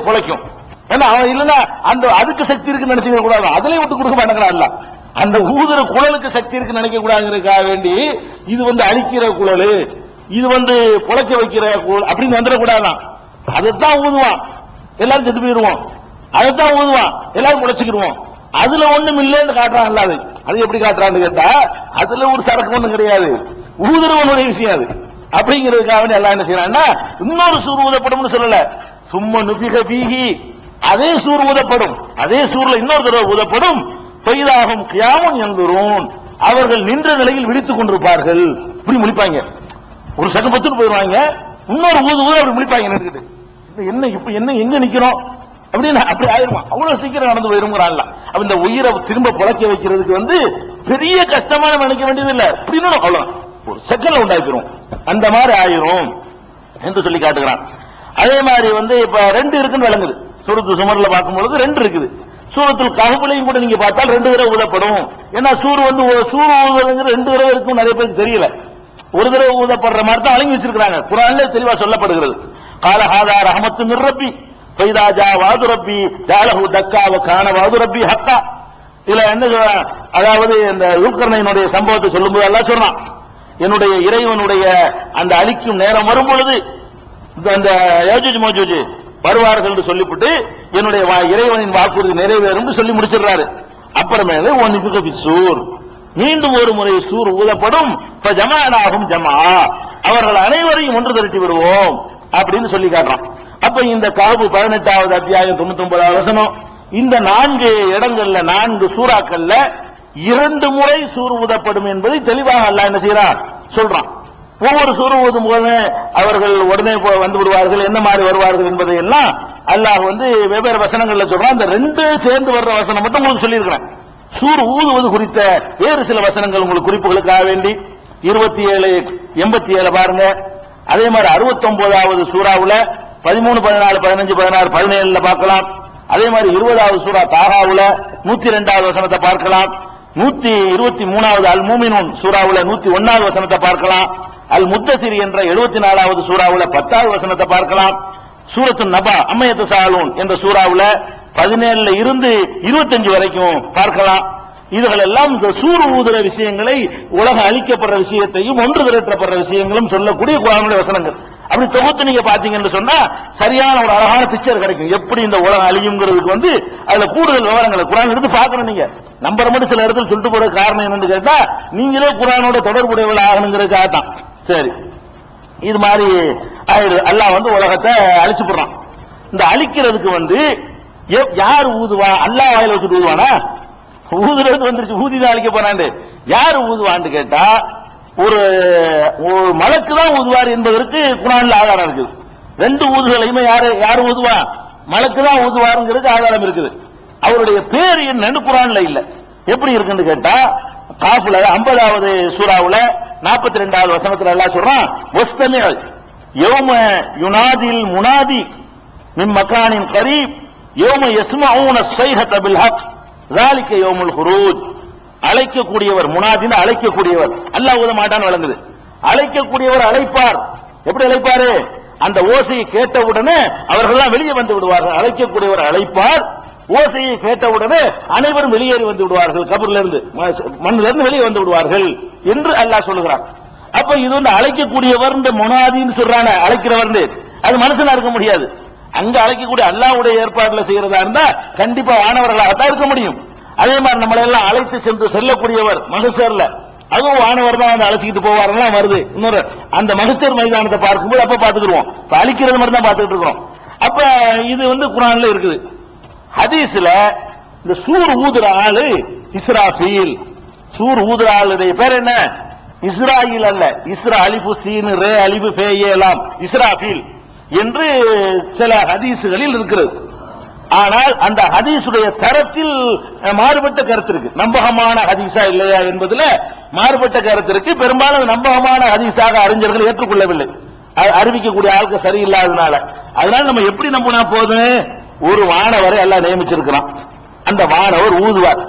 பொழைக்கும். ஏன்னா அவன் இல்லைன்னா அதுக்கு சக்தி இருக்குன்னு நினைச்சுக்க கூடாது, அதுலயும் விட்டு கொடுக்க மாட்டேங்கிறான். அந்த ஊதுற குழலுக்கு சக்தி இருக்குன்னு நினைக்க கூடாதுங்கிறதுக்காக வேண்டி இது அழிக்கிற குழல், இது பொழைக்க வைக்கிற அப்படின்னு வந்துடக்கூடாதான். அதைத்தான் ஊதுவான், எல்லாரும் செத்து போயிருவோம். அதைத்தான் ஊதுவான், எல்லாரும் முளைச்சுக்கிடுவோம். அதுல ஒண்ணும் இல்லைன்னு காட்டுறான். அல்லாது அது எப்படி காட்டுறான்னு கேட்டா, அதுல ஒரு சரக்கு ஒண்ணும் கிடையாது, ஊதுறவனுடைய விஷயம் அது. அப்படிங்கிறதுக்காக எல்லாம் என்ன செய்யறான்னா, இன்னொரு சூர் ஊதப்படும் சொல்லல, சும்மா நுபிக பீகி, அதே சூர் ஊதப்படும், அதே சூர்ல இன்னொரு தடவை ஊதப்படும். பெய்தாகும் கியாமும் எந்தூரும், அவர்கள் நின்ற நிலையில் விழித்துக் கொண்டிருப்பார்கள். இப்படி முடிப்பாங்க, ஒரு சகம் பத்துட்டு போயிருவாங்க, இன்னொரு ஊது ஊத அப்படி முடிப்பாங்க. என்ன இப்ப என்ன எங்க நிக்கிறோம் அப்படின்னு அப்படி ஆயிருமா, அவ்வளவு சீக்கிரம் நடந்து போயிருங்கிறான்ல. அப்ப இந்த உயிரை திரும்ப பொழைக்க வைக்கிறதுக்கு பெரிய கஷ்டமான நினைக்க வேண்டியது இல்ல, அப்படின்னு அவ்வளவு ஒரு செகண்ட்ல உண்டாக்கிறோம், அந்த மாதிரி ஆயிரும் என்று சொல்லி காட்டுகிறான். அதே மாதிரி இப்ப ரெண்டு இருக்குன்னு விளங்குது. சூரத்து சுமர்ல பார்க்கும்பொழுது ரெண்டு இருக்குது. சூரத்தில் கஹ்ஃப்லையும் கூட நீங்க பார்த்தால் ரெண்டு தடவை ஊதப்படும். ஏன்னா சூர் ஊதுறது ரெண்டு தடவை இருக்கும், நிறைய பேருக்கு தெரியல. ஒரு தடவை ஊதப்படுற மாதிரி தான் வழங்கி வச்சிருக்காங்க. குர்ஆன்ல தெளிவா சொல்லப்படுகிறது. கால ஹாதா ரஹ்மத்து மிர் ரப்பி ஃபைதா ஜா வாது ரப்பி ஜாலஹு தக்கா வ கான வாது ரப்பி ஹக்கா. இதுல என்ன சொல்றான், அதாவது இந்த யூக்கர்னைனுடைய சம்பவத்தை சொல்லும்போது அல்லாஹ் சொல்றான், என்னுடைய இறைவனுடைய அந்த அழிக்கும் நேரம் வரும் பொழுது அந்த யஜூஜ் மஜூஜ் வருவார்கள் என்று சொல்லிவிட்டு என்னுடைய இறைவனின் வாக்குறுதி நிறைவேறும் சொல்லி முடிச்சிடுறாரு. அப்புறமேல சூர், மீண்டும் ஒரு முறை சூர் ஊதப்படும். ஜமானாகும் ஜமா, அவர்கள் அனைவரையும் ஒன்று திரட்டி விடுவோம் அப்படின்னு சொல்லி காட்டுறான். அப்ப இந்த கஹ்ஃப் 18வது அத்தியாயம் 99வது வசனம், இந்த 4 இடங்கள்ல 4 சூறாக்கள்ல 2 முறை சூர் ஊதப்படும் என்பதை தெளிவாக அல்லாஹ் என்ன செய்யறான் சொல்றான். ஒவ்வொரு சூர் ஊதும் போது அவர்கள் உடனே வந்து விடுவார்கள், என்ன மாதிரி வருவார்கள் என்பதை எல்லாம் அல்லாஹ் வெவ்வேறு வசனங்கள்ல சொல்றான். அந்த 2 சேர்ந்து வர்ற வசனம் மட்டும் உங்களுக்கு சொல்லியிருக்கிறேன். சூர் ஊதுவது குறித்த வேறு சில வசனங்கள் உங்களுக்கு குறிப்புகளுக்காக வேண்டி 27:87 பாருங்க. அதே மாதிரி 69வது சூறாவுல 13, 14, 15, 16, 17 பார்க்கலாம். அதே மாதிரி 20வது சூரா தாகாவுல 102வது வசனத்தை பார்க்கலாம். 123வது அல் மூமினூன் சூறாவுல 101வது வசனத்தை பார்க்கலாம். அல் முத்தசிர் என்ற 74வது சூறாவுல 10வது வசனத்தை பார்க்கலாம். சூரத்து நபா அம்மையத்து சாலூன் என்ற சூறாவுல 17ல இருந்து 25 வரைக்கும் பார்க்கலாம். இதுகள் எல்லாம் இந்த சூர் ஊதுற விஷயங்களை, உலகம் அழிக்கப்படுற விஷயத்தையும் ஒன்று திரட்டப்படுற விஷயங்களும் சொல்லக்கூடிய குர்ஆனுடைய வசனங்கள். அப்படி தொகுத்து நீங்க பாத்தீங்கன்னு சொன்னா சரியான ஒரு அழகான பிக்சர் கிடைக்கும், எப்படி இந்த உலகம் அழியுங்கிறதுக்கு அதுல கூடுதல் விவரங்களை குர்ஆன் எடுத்து பார்க்கணும். நீங்க நம்பர் மட்டும் சில இடத்துல சொல்லிட்டு போற காரணம் என்னன்னு கேட்டா, நீங்களே குர்ஆனோட தொடர்புடையவர்கள் ஆகணுங்கிறதுக்காக தான். சரி, இது மாதிரி ஆயிடுது. அல்லாஹ் உலகத்தை அழிச்சு போடுறான். இந்த அழிக்கிறதுக்கு யார் ஊதுவா? அல்லாஹ் வாயில வச்சுட்டு ஊதுவானா? ஊதுறது வந்துருச்சு, ஊதிதான் அழிக்க போறாண்டு. யாரு ஊதுவான்னு கேட்டா, ஒரு மலக்கு தான் ஊதுவார் என்பதற்கு குர்ஆன்ல ஆதாரம் இருக்குது. 2 ஊதுகளையுமே யாரு ஊதுவா? மலக்கு தான் ஊதுவாருங்கிறது ஆதாரம் இருக்குது. அவருடைய பேர் என்னன்னு குர்ஆன்ல இல்ல. எப்படி இருக்குன்னு கேட்டா, காஃப்ல 50வது சூறாவுல 42வது வசனத்துல அல்லாஹ் சொல்றான், வஸ்தமி யௌம யுனாதில் முனாதி மின் மகானின் கரீப் யௌம யஸ்மஊன ஸைஹத பில் ஹக் ذلك யௌமுல் குரூஜ். அழைக்கக்கூடியவர், முனாதின் அழைக்கக்கூடியவர், அல்லாஹ் ஊத மாட்டான்னு வழங்குது. அழைக்கக்கூடியவர் அழைப்பார். எப்படி அழைப்பாரு? அந்த ஓசையை கேட்டவுடனே அவர்கள்லாம் வெளியே வந்து விடுவார்கள். அழைக்கக்கூடியவர் அழைப்பார், ஓசையை கேட்டவுடனே அனைவரும் வெளியேறி வந்து விடுவார்கள், கபர்ல இருந்து மண்ணில இருந்து வெளியே வந்து விடுவார்கள் என்று அல்லாஹ் சொல்லுகிறார். அப்ப இது அழைக்கக்கூடியவர் முனாதின்னு சொல்றான, அழைக்கிறவர் அது மனுஷனா இருக்க முடியாது. அங்க அழைக்கக்கூடிய அல்லாஹ்வுடைய ஏற்பாடுல செய்யறதா இருந்தா கண்டிப்பா வானவர்களாகத்தான் இருக்க முடியும். அதே மாதிரி நம்மளை எல்லாம் அழைத்து சென்று செல்லக்கூடியவர் மகசர்ல, அதுவும் வானவர் தான் அழைச்சிக்கிட்டு போவாரெல்லாம் வருது. இன்னொரு அந்த மகசர் மைதானத்தை பார்க்கும்போது அப்ப பாத்துக்கிடுவோம், அழிக்கிறது மாதிரி தான் பாத்துக்கிட்டு இருக்கிறோம். அப்ப இது குர்ஆன்ல இருக்குது. ஹதீஸ்ல இந்த சூர் ஊதுற ஆளு இஸ்ராஃபீல். சூர் ஊதுற ஆளுடைய பேர் என்ன? இஸ்ராயில் அல்ல, இஸ்ரா அலிஃபு சீன் ரே அலிஃபு ஃபே எல்லாம் இஸ்ராஃபீல் என்று சில ஹதீஸ்களில் இருக்கிறது. ஆனால் அந்த ஹதீஸுடைய தரத்தில் மாறுபட்ட கருத்து இருக்கு. நம்பகமான ஹதீஸா இல்லையா என்பதுல மாறுபட்ட கருத்து இருக்கு. பெரும்பாலும் நம்பகமான ஹதீஸாக அறிஞர்கள் ஏற்றுக்கொள்ளவில்லை, அறிவிக்கக்கூடிய ஆளுக்கு சரியில்லாதனால. அதனால நம்ம எப்படி நம்பினா போதும், ஒரு வானவரை எல்லாம் நியமிச்சிருக்கிறான். அந்த வானவர் ஊதுவார்,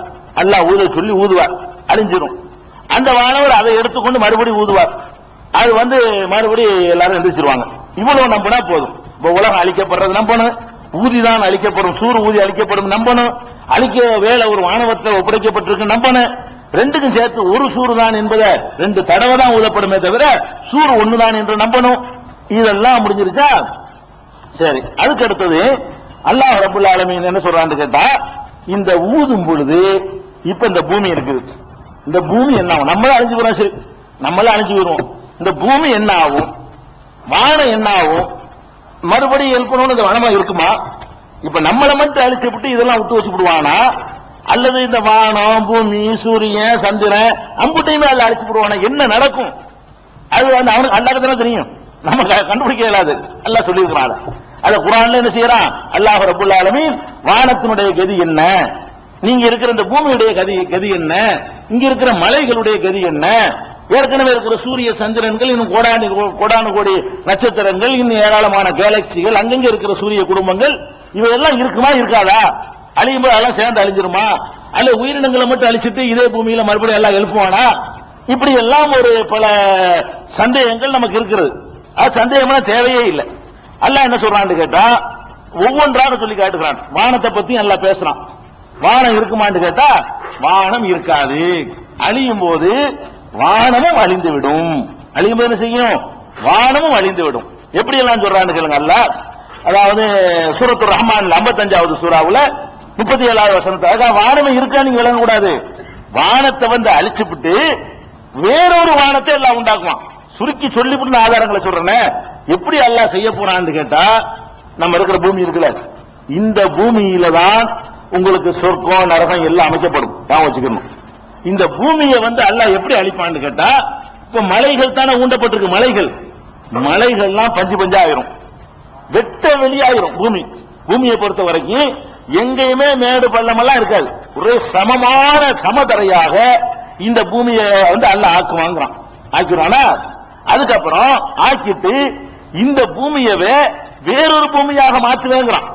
அல்லாஹ் ஊத சொல்லி ஊதுவார், அழிஞ்சிடும். அந்த வானவர் அதை எடுத்துக்கொண்டு மறுபடியும் ஊதுவார், அது மறுபடியும் எல்லாரும் எந்திரிச்சிருவாங்க. இவ்வளவு நம்பினா போதும். இப்ப உலகம் அழிக்கப்படுறது நம்பணும், ஊதிதான் அழிக்கப்படும், சூர் ஊதி அழிக்கப்படும் நம்பணும், அழிக்க வேலை ஒரு வானவத்தை ஒப்படைக்கப்பட்டிருக்கு நம்பணும். ரெண்டுக்கும் சேர்த்து ஒரு சூறு தான் என்பதை 2 தடவை தான் ஊதப்படுமே தவிர சூறு ஒண்ணுதான் என்று நம்பணும். இதெல்லாம் முடிஞ்சிருச்சா? சரி, அதுக்கு அடுத்தது அல்லாஹ் ரப்பல் ஆலமீன் என்ன சொல்றான்னு கேட்டா, இந்த ஊதும் பொழுது இப்ப இந்த பூமி இருக்குது, இந்த பூமி என்ன ஆகும்? நம்மளே அழிஞ்சு போறோம். சரி, நம்மளே அழிஞ்சு போயிருவோம். இந்த பூமி என்ன ஆகும்? வானம் என்ன ஆகும்? மறுபடியும் எழுப்பணும்னு இந்த வனமா இருக்குமா? இப்ப நம்மளை மட்டும் அழிச்சு விட்டு இதெல்லாம் விட்டு வச்சு விடுவானா, அல்லது இந்த வானம், பூமி, சூரியன், சந்திரன் அம்புட்டையுமே அதை அழிச்சு விடுவானா? என்ன நடக்கும்? அது வந்து அவனுக்கு அல்லாஹ்க்கு தான் தெரியும், நம்ம கண்டுபிடிக்க இயலாது. அல்லாஹ் சொல்லியிருக்கிறான். அத குர்ஆன்ல என்ன செய்யறான்? அல்லாஹ் ரப்பல் ஆலமீன் வானத்தினுடைய கதி என்ன, நீங்க இருக்கிற இந்த பூமியுடைய கதி என்ன, இங்க இருக்கிற மலைகளுடைய கதி என்ன, ஏற்கனவே இருக்கிற சூரிய சந்திரன்கள், இன்னும் கோடானு கோடி நட்சத்திரங்கள், இன்னும் ஏராளமான கேலக்சிகள், அங்கங்க இருக்கிற சூரிய குடும்பங்கள், இவையெல்லாம் இருக்குமா இருக்காதா? அழியும் போது அதெல்லாம் சேர்ந்து அழிஞ்சிருமா? அல்ல உயிரினங்களை மட்டும் அழிச்சிட்டு இதே பூமியில மறுபடியும் எல்லாம் எழுப்புவானா? இப்படி எல்லாம் ஒரு பல சந்தேகங்கள் நமக்கு இருக்கிறது. அது சந்தேகமான தேவையே இல்லை. அல்லாஹ் என்ன சொல்றான்னு கேட்டா, ஒவ்வொன்றாக சொல்லி காட்டுகிறான். வானத்தை பத்தி எல்லாம் பேசுறான். வானம் இருக்குமான்னு கேட்டா, வானம் இருக்காது. அழியும் போது வானமும் அழிந்து விடும். அழியும் போது என்ன செய்யும்? வானமும் அழிந்து விடும். எப்படி எல்லாம் சொல்றான்னு கேளுங்க. அல்லாஹ் அதாவது சூரத்துர் ரஹ்மான் 55வது சூராவுல 37வது வசனத்துல வானமே இருக்கா நீங்க விளங்க கூடாது. வானத்தை வந்து அழிச்சுவிட்டு வேறொரு வானத்தை எல்லாம் உண்டாக்குவான். சுருக்கி சொல்லிவிட்டு ஆதாரங்களை சொல்றேன். எப்படி அல்லாஹ் செய்ய போறான்னு கேட்டா, நம்ம இருக்கிற பூமி இருக்குல்ல, இந்த பூமியில தான் உங்களுக்கு சொர்க்கம் நரகம் எல்லாம் அமைக்கப்படும். தான் வச்சுக்கணும். இந்த பூமியை வந்து அல்லாஹ் எப்படி அழிப்பான்னு கேட்டா, இப்ப மலைகள் தானே ஊண்டப்பட்டிருக்கு. மலைகள்லாம் பஞ்சு பஞ்சா ஆயிரும், வெட்ட வெளியாயிரும். பூமியை பொறுத்த வரைக்கும் எங்கேயுமே மேடு பள்ளமெல்லாம் இருக்காது. ஒரே சமமான சமதரையாக இந்த பூமியை வந்து அல்லாஹ் ஆக்குவாங்கிறான். ஆக்கிடுவானா? அதுக்கப்புறம் ஆக்கிட்டு இந்த பூமியவே வேறொரு பூமியாக மாற்றுவேங்கிறான்.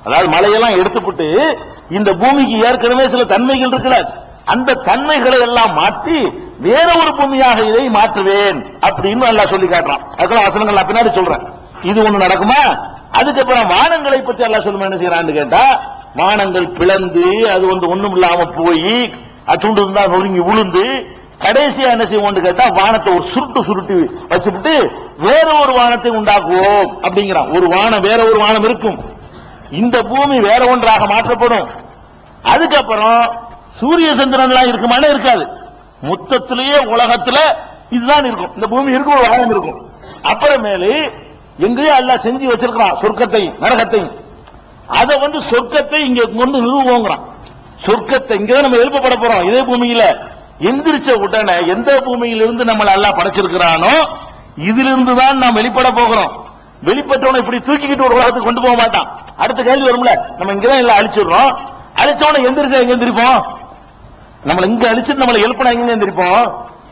அதாவது மலையெல்லாம் எடுத்துவிட்டு இந்த பூமிக்கு ஏற்கனவே சில தன்மைகள் இருக்குல்ல, அந்த தன்மைகளை எல்லாம் மாற்றி வேற ஒரு பூமியாக இதை மாற்றுவேன் அப்படின்னு அல்லாஹ் சொல்லி காட்டுறான். அதுக்கெல்லாம் வசனங்கள் நான் பின்னாடி சொல்றேன். இது ஒண்ணு நடக்குமா? அதுக்கப்புறம் வானங்களை பற்றி அல்லாஹ் சொல்லுமா என்ன செய்யறான்னு கேட்டா, வானங்கள் பிளந்து அது வந்து ஒண்ணும் இல்லாம போய் அச்சுண்டு தான் நொறுங்கி விழுந்து கடைசியா என்ன செய்வோம் கேட்டா, வானத்தை ஒரு சுருட்டு வச்சுட்டு வேற ஒரு வானத்தை உண்டாக்குவோம் அப்படிங்கிறான். ஒரு வானம் வேற ஒரு வானம் இருக்கும், இந்த பூமி வேற ஒன்றாக மாற்றப்படும். அதுக்கப்புறம் சூரிய சந்திரன் எல்லாம் இருக்குமானே இருக்காது. மொத்தத்திலேயே உலகத்துல இதுதான் இருக்கும். இந்த பூமி இருக்கும், ஒரு வானம் இருக்கும். அப்புறமேலு எங்கேயோ அல்லாஹ் செஞ்சு வச்சிருக்கிறான் சொர்க்கத்தை நரகத்தையும். அதை வந்து சொர்க்கத்தை இங்க கொண்டு நிறுவுவோங்கிறான். சொர்க்கத்தை இங்கதான் நம்ம எழுப்பப்பட போறோம். இதே பூமியில எந்திரிச்ச உடனே எந்த பூமியிலிருந்து நம்மளை அல்லாஹ் படைச்சிருக்கிறானோ இதிலிருந்து தான் நாம் வெளிப்பட போகிறோம். வெளிப்பட்டவனை இப்படி தூக்கிக்கிட்டு ஒரு உலகத்துக்கு கொண்டு போக மாட்டான். அடுத்த கேள்வி வரும்ல, நம்ம இங்கதான் எல்லாம் அழிச்சிடுறோம், அழிச்சவன எந்திரிச்சா எங்க எந்திரிப்போம்? நம்மள இங்க அழிச்சிட்டு நம்மளை எழுப்பினா எங்க எந்திரிப்போம்?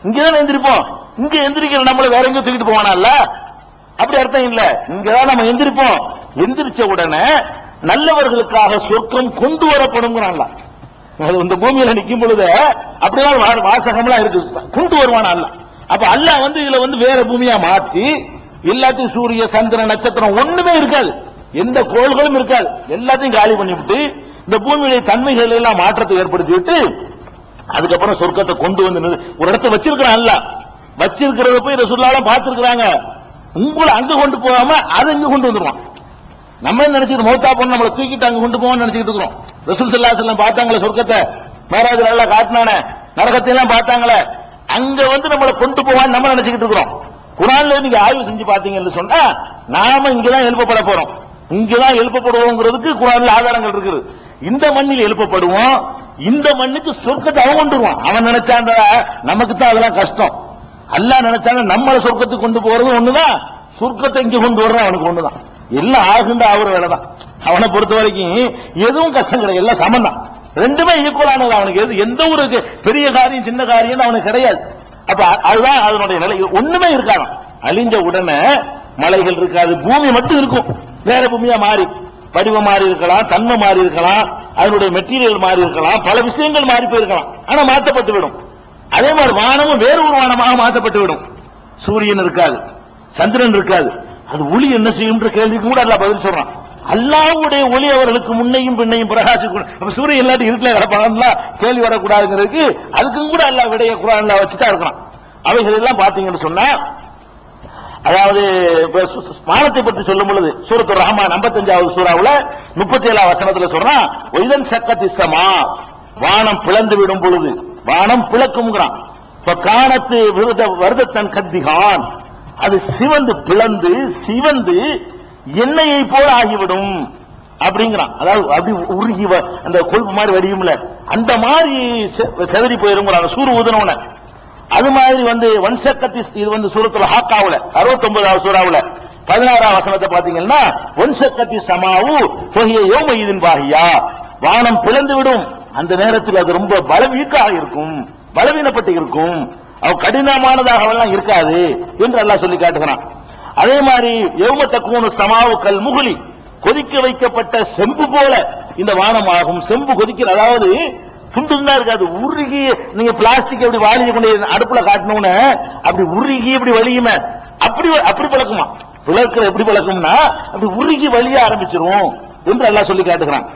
இங்கதான் எந்திரிப்போம். இங்க எந்திரிக்கிற நம்மளை வேற எங்க தூக்கிட்டு போவானா? அப்படி அர்த்தம் இல்ல. இங்கதான் நம்ம எந்திரிப்போம். எந்திரிச்ச உடனே நல்லவர்களுக்காக சொர்க்கம் கொண்டு வரப்படும். இந்த பூமியில நிக்கும் பொழுது அப்படிதான் வாசகம்லாம் இருக்கு, கொண்டு வருவான் அல்ல. அப்ப அல்லாஹ் வந்து இதுல வந்து வேற பூமியா மாத்தி எல்லாத்தையும் சூரிய சந்திரன் நட்சத்திரம் ஒண்ணுமே இருக்காது, எந்த கோள்களும் இருக்காது, எல்லாத்தையும் காலி பண்ணிவிட்டு இந்த பூமியுடைய தன்மைகள் எல்லாம் மாற்றத்தை ஏற்படுத்தி விட்டு அதுக்கப்புறம் சொர்க்கத்தை கொண்டு வந்து ஒரு இடத்தை வச்சிருக்கிறான். அல்ல வச்சிருக்கிறத போய் ரசூலுல்லாஹ் பார்த்திருக்கிறாங்க. உங்களை அங்க கொண்டு போகாம அதை இங்க கொண்டு வந்துருவான். நம்ம நினைச்சிட்டு மௌத்தா போன நம்மளை தூக்கிட்டு அங்க கொண்டு போவோம்னு நினைச்சிட்டு இருக்கிறோம். ரசூல் ஸல்லல்லாஹு அலைஹி வஸல்லம் பார்த்தாங்களே சொர்க்கத்தை, மேராஜ்ல எல்லாம் காட்டினானே, நரகத்தை எல்லாம் பார்த்தாங்களே, அங்க வந்து நம்மளை கொண்டு போவான்னு நம்ம நினைச்சுக்கிட்டு இருக்கிறோம். குர்ஆன்ல நீங்க ஆய்வு செஞ்சு பாத்தீங்கன்னு சொன்னா நாம இங்கதான் எழுப்பப்பட போறோம், இங்கதான் எழுப்பப்படுவோங்கிறதுக்கு குர்ஆன்ல ஆதாரங்கள் இருக்குது. இந்த மண்ணில் எழுப்பப்படுவோம், இந்த மண்ணுக்கு சொர்க்கத்தை அவன் கொண்டுருவான். அவன் நினைச்சான் நமக்கு தான் அதெல்லாம் கஷ்டம். அல்லாஹ் நினைச்சாங்க நம்மளை சொர்க்கத்துக்கு கொண்டு போறது ஒண்ணுதான், சொர்க்கத்தை இங்க கொண்டு வர்றது அவனுக்கு ஒண்ணுதான். எல்லாம் ஆகுண்ட ஆகுற வேலைதான். அவனை பொறுத்த வரைக்கும் எதுவும் கஷ்டம் கிடையாது, எல்லாம் சமம் தான், ரெண்டுமே ஈக்குவலானது. அவனுக்கு எந்த ஒரு பெரிய காரியம் சின்ன காரியம் அவனுக்கு கிடையாது. அப்ப அதுதான் அதனுடைய நிலை. ஒண்ணுமே இருக்காது. அழிஞ்ச உடனே மலைகள் இருக்காது, பூமி மட்டும் இருக்கும். வேற பூமியா மாறி வடிவம் மாறி இருக்கலாம், தன்மை மாறி இருக்கலாம், அதனுடைய மெட்டீரியல் மாறி இருக்கலாம், பல விஷயங்கள் மாறி போயிருக்கலாம். ஆனா மாற்றப்பட்டு விடும். அதே மாதிரி வானமும் வேறு ஒரு வானமாக மாற்றப்பட்டு விடும். சூரியன் இருக்காது, சந்திரன் இருக்காது. அது ஒளி என்ன செய்யும் கேள்விக்கு கூட அல்ல பதில் சொல்றான். அல்லாஹ்வுடைய ஒளி அவர்களுக்கு முன்னையும் பின்னையும் பிரகாசிக்கும். சூரியன் இல்லாட்டி இருட்டில் கிடப்பாங்க கேள்வி வரக்கூடாதுங்கிறதுக்கு அதுக்கும் கூட அல்லாஹ் விடைய குர்ஆன்ல வச்சுதான் இருக்கிறான். அவைகள் எல்லாம் பாத்தீங்கன்னு சொன்னா, அதாவது வானத்தை பற்றி சொல்லும் பொழுது சூரத்துர் ரஹ்மான் 55வது சூறாவுல 37வது வசனத்துல சொல்றான், ஒய்தன் சக்கத்தி ஸமா, வானம் பிளந்து விடும் பொழுது, வானம் பிளக்கும்ங்கறான். இப்ப காணத்து வருதத்தன் கத்திகான், அது சிவந்து பிளந்து சிவந்து எண்ணெயை போல ஆகிவிடும் அப்படிங்கிறான். அதாவது அப்படி உருகி அந்த கொழுப்பு மாதிரி வடியும்ல, அந்த மாதிரி செதறி போயிருங்கிறாங்க சூறு ஊதுனவன. அது மாதிரி வன்சக்கத்தி, இது சூரத்துல் ஹாக்காவுல 69வது சூறாவுல 16வது வசனத்தை பாத்தீங்கன்னா, வன்சக்கத்தி சமாவு தொகிய யௌமஇதின் பாஹியா, வானம் பிளந்து விடும், அந்த நேரத்தில் அது ரொம்ப பலவீக்காக இருக்கும், பலவீனப்பட்டு இருக்கும், அவ கடினமானதாக எல்லாம் இருக்காது என்று அல்லாஹ் சொல்லி காட்டுகிறான். அதே மாதிரி யௌம தக்கூனு ஸமாவு கல் முஹ்லி, கொதிக்க வைக்கப்பட்ட செம்பு போல இந்த வானம் ஆகும். செம்பு கொதிக்கிற, அதாவது துண்டு தான் இருக்காது, உருகி நீங்க பிளாஸ்டிக் எப்படி வாளியை கொண்டு அடுப்புல காட்டணும்னு அப்படி உருகி இப்படி வலியுமே, அப்படி பழக்குமா. பிளக்கிற எப்படி பழக்கும்னா அப்படி உருகி வலிய ஆரம்பிச்சிரும் என்று அல்லாஹ் சொல்லி காட்டுகிறான்.